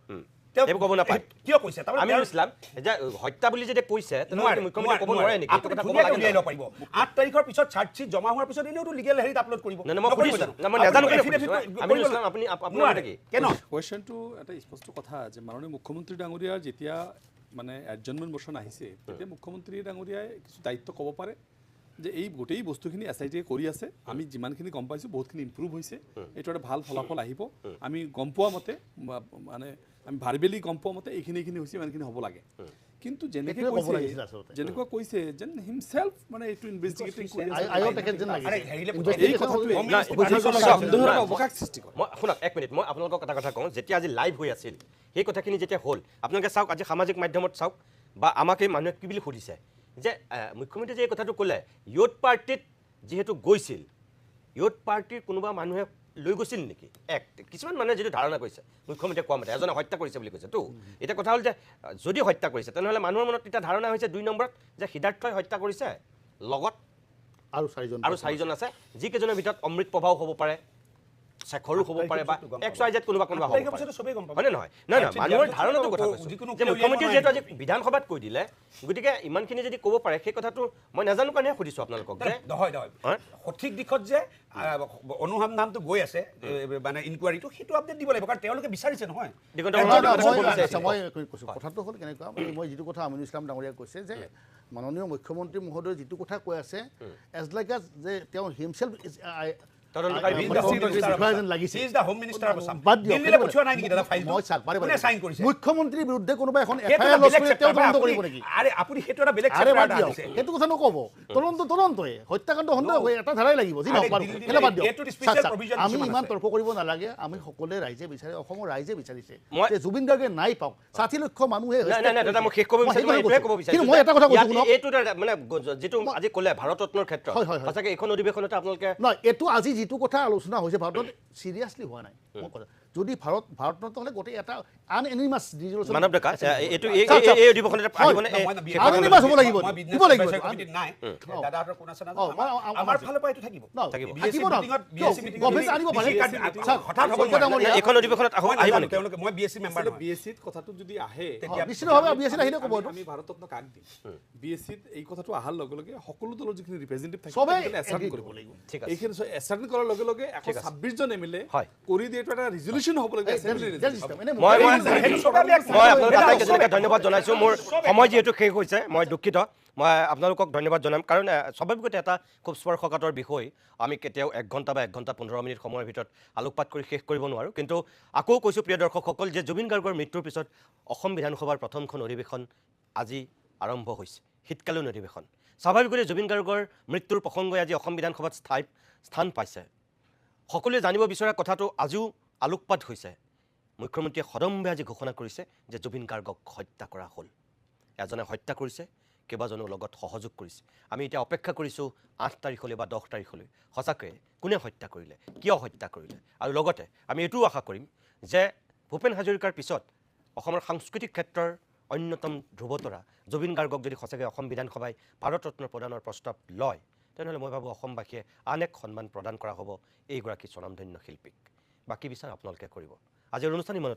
তেওঁ এইবোৰ ক'ব নাপায়। কিয় কৈছে তাৰমানে আমিনুল তেওঁৰ- ইছলাম যে হত্যা বুলি যেতিয়া কৈছে তেনেহ'লে নোৱাৰে, মুখ্যমন্ত্ৰীয়ে ক'ব নোৱাৰে নেকি এইটো আপুনি কথা ক'ব ধুনীয়াকৈ লাগে উলিয়াই ন? ল'ব পাৰিব 8 তাৰিখৰ পিছত চাৰ্জশ্বীট জমা হোৱাৰ পিছত এনেওতো লিগেল হেৰিত আপলোড কৰিব নাই, নাই, মই নকৰিব সুধিছোঁ। জানো? নাই, মই নাজানো আপুনি কেলে affidavit সুধিছোঁ। কৰিব আমিনুল লাগিব। ইছলাম, আপুনি- আপোনাৰ নোৱাৰে। নেকি? কেন কুৱেশ্যনটো এটা স্পষ্ট কথা যে মাননীয় মুখ্যমন্ত্ৰী ডাঙৰীয়াৰ যেতিয়া মানে এডজৰ্ণমেণ্ট মোচন আহিছে তেতিয়া মুখ্যমন্ত্ৰী ডাঙৰীয়াই কিছু দায়িত্ব ক'ব পাৰে যে এই গোটেই বস্তুখিনি SIT-য়ে কৰি আছে আমি যিমানখিনি গম পাইছোঁ বহুতখিনি ইম্প্ৰুভ হৈছে এইটো এটা ভাল ফলাফল আহিব আমি গম পোৱা মতে মানে আমি ভাৰ্বেলি গম পোৱা মতে এইখিনি হৈছে ইমানখিনি হ'ব লাগে কিন্তু সেইটোৱে ক'ব লাগিছিল আচলতে। যেনেকুৱা কৈছে যেন হিমছেল্ফ মানে এইটো ইনভেষ্টিগেটিং কৰি আছে আয়ত তেখেত যেন আৰে লাগিছে হেৰিলে এই কথাটোৱে নাই, সন্দেহৰ এটা অৱকাশ সৃষ্টি কৰে মই শুনক এক মিনিট মই আপোনালোকক এটা কথা কওঁ যেতিয়া আজি লাইভ হৈ আছিল সেই কথাখিনি যেতিয়া হ'ল আপোনালোকে চাওক আজি সামাজিক মাধ্যমত চাওক বা আমাক এই মানুহে কি বুলি সুধিছে যে মুখ্যমন্ত্ৰীয়ে যে এই কথাটো ক'লে ইয়ুথ পাৰ্টিত যিহেতু গৈছিল ইয়ুথ পাৰ্টিৰ কোনোবা মানুহে লৈ গৈছিল নেকি কিছুমান মানুহে যিটো ধাৰণা কৰিছে মুখ্যমন্ত্ৰীয়ে কোৱা মতে এজনে হত্যা কৰিছে বুলি কৈছে তো এতিয়া কথা হ'ল যে যদি হত্যা কৰিছে তেনেহ'লে মানুহৰ মনত এতিয়া ধাৰণা হৈছে 2 নম্বৰত যে সিদ্ধাৰ্থই হত্যা কৰিছে লগত আৰু চাৰিজন আছে যিকেইজনৰ ভিতৰত অমৃত প্ৰভাও হ'ব পাৰে শেখৰো হ'ব পাৰে বা XYZ কোনোবা হ'ব পাৰে চবেই গম পাব হয়নে নহয় মানুহৰ ধাৰণাটো কথা কৈছোঁ যে মুখ্যমন্ত্ৰীয়ে যিহেতু আজি বিধানসভাত কৈ দিলে গতিকে ইমানখিনি যদি ক'ব পাৰে সেই কথাটো মই নাজানো কাৰণেহে সুধিছোঁ আপোনালোকক যে নহয় সঠিক দিশত যে অনুসন্ধানটো গৈ আছে মানে ইনকুৱাৰীটো সেইটো আপডেট দিব লাগিব কাৰণ তেওঁলোকে বিচাৰিছে নহয় মই কৈছোঁ কথাটো হ'ল কেনেকুৱা মই যিটো কথা আমিনুল ইছলাম ডাঙৰীয়াই কৈছে যে মাননীয় মুখ্যমন্ত্ৰী মহোদয়ে যিটো কথা কৈ আছে এজ লাইক এজ যে তেওঁ হিমছেল্ফ মুখ্যমন্ত্ৰীৰ বিৰুদ্ধে কোনোবা এখন এফআইআৰ লজ কৰি তেওঁ তদন্ত কৰিব নেকি সেইটো কথা নক'ব তদন্তই হত্যাকাণ্ড সন্দেহ হৈ এটা ধাৰাই লাগিব যি নহওক আমি ইমান তৰ্ক কৰিব নালাগে আমি সকলোৱে ৰাইজে বিচাৰে অসমৰ ৰাইজে বিচাৰিছে যে জুবিন গাৰ্গে নাই পাওক 60 লক্ষ মানুহে মই এটা কথা কৈছোঁ এইটো মানে যিটো আজি ক'লে ভাৰত ৰত্নৰ ক্ষেত্ৰত সঁচাকৈ এইখন অধিৱেশনতে আপোনালোকে নহয় এইটো আজি যিটো কথা আলোচনা হৈছে ভাৰতত চিৰিয়াছলি হোৱা নাই মই কথা যদি ভাৰতত হ'লে গোটেই এটা আনএনিমাছ মানৱ ডেকা এইটো এই অধিৱেশনতে আহিবনে আনএনিমাছ হ'ব লাগিব দিব লাগিব আমাৰ ফালৰ পৰা এইটো থাকিব আনিব পাৰে এইখন অধিৱেশনত আহিব নেকি তেওঁলোকে মই বিএছচি মেম্বাৰ বিএছচিত কথাটো যদি আহে নিশ্চিতভাৱে বিএছচিত আহিলে ক'ব আমি ভাৰত ৰত্ন কাক দিম বিএছচিত এই কথাটো অহাৰ লগে লগে সকলো দলৰ যিখিনি ৰিপ্ৰেজেণ্টেটিভ থাকে চবেই এছাৰ্ট কৰিব লাগিব ঠিক আছে এইখিনি এছাৰ্ট কৰাৰ লগে লগে 126 জন এমএলএ কৰি দিয়ে এটা ৰিজলিউশ্যন হ'ব লাগে মই আপোনালোক আটাইকেইজনকে ধন্যবাদ জনাইছোঁ মোৰ সময় যিহেতু শেষ হৈছে মই দুখিত মই আপোনালোকক ধন্যবাদ জনাম কাৰণ স্বাভাৱিকতে এটা খুব স্পৰ্শকাতৰ বিষয় আমি কেতিয়াও 1 ঘণ্টা বা 1 ঘণ্টা 15 মিনিট সময়ৰ ভিতৰত আলোকপাত কৰি শেষ কৰিব নোৱাৰোঁ কিন্তু আকৌ কৈছোঁ প্ৰিয় দৰ্শকসকল যে জুবিন গাৰ্গৰ মৃত্যুৰ পিছত অসম বিধানসভাৰ প্ৰথমখন অধিৱেশন আজি আৰম্ভ হৈছে শীতকালীন অধিৱেশন স্বাভাৱিকতে জুবিন গাৰ্গৰ মৃত্যুৰ প্ৰসংগই আজি অসম বিধানসভাত স্থান পাইছে সকলোৱে জানিব বিচৰা কথাটো আজিও আলোকপাত হৈছে মুখ্যমন্ত্ৰীয়ে সদম্বে আজি ঘোষণা কৰিছে যে জুবিন গাৰ্গক হত্যা কৰা হ'ল এজনে হত্যা কৰিছে কেইবাজনৰ লগত সহযোগ কৰিছে আমি এতিয়া অপেক্ষা কৰিছোঁ 8 তাৰিখলৈ বা 10 তাৰিখলৈ সঁচাকৈ কোনে হত্যা কৰিলে কিয় হত্যা কৰিলে আৰু লগতে আমি এইটোও আশা কৰিম যে ভূপেন হাজৰিকাৰ পিছত অসমৰ সাংস্কৃতিক ক্ষেত্ৰৰ অন্যতম ধ্ৰুৱতৰা জুবিন গাৰ্গক যদি সঁচাকৈ অসম বিধানসভাই ভাৰত ৰত্ন প্ৰদানৰ প্ৰস্তাৱ লয় তেনেহ'লে মই ভাবোঁ অসমবাসীয়ে আন এক সন্মান প্ৰদান কৰা হ'ব এইগৰাকী স্বনামধন্য শিল্পীক বাকী বিচাৰ আপোনালোকে কৰিব আজিৰ অনুষ্ঠান ইমানতে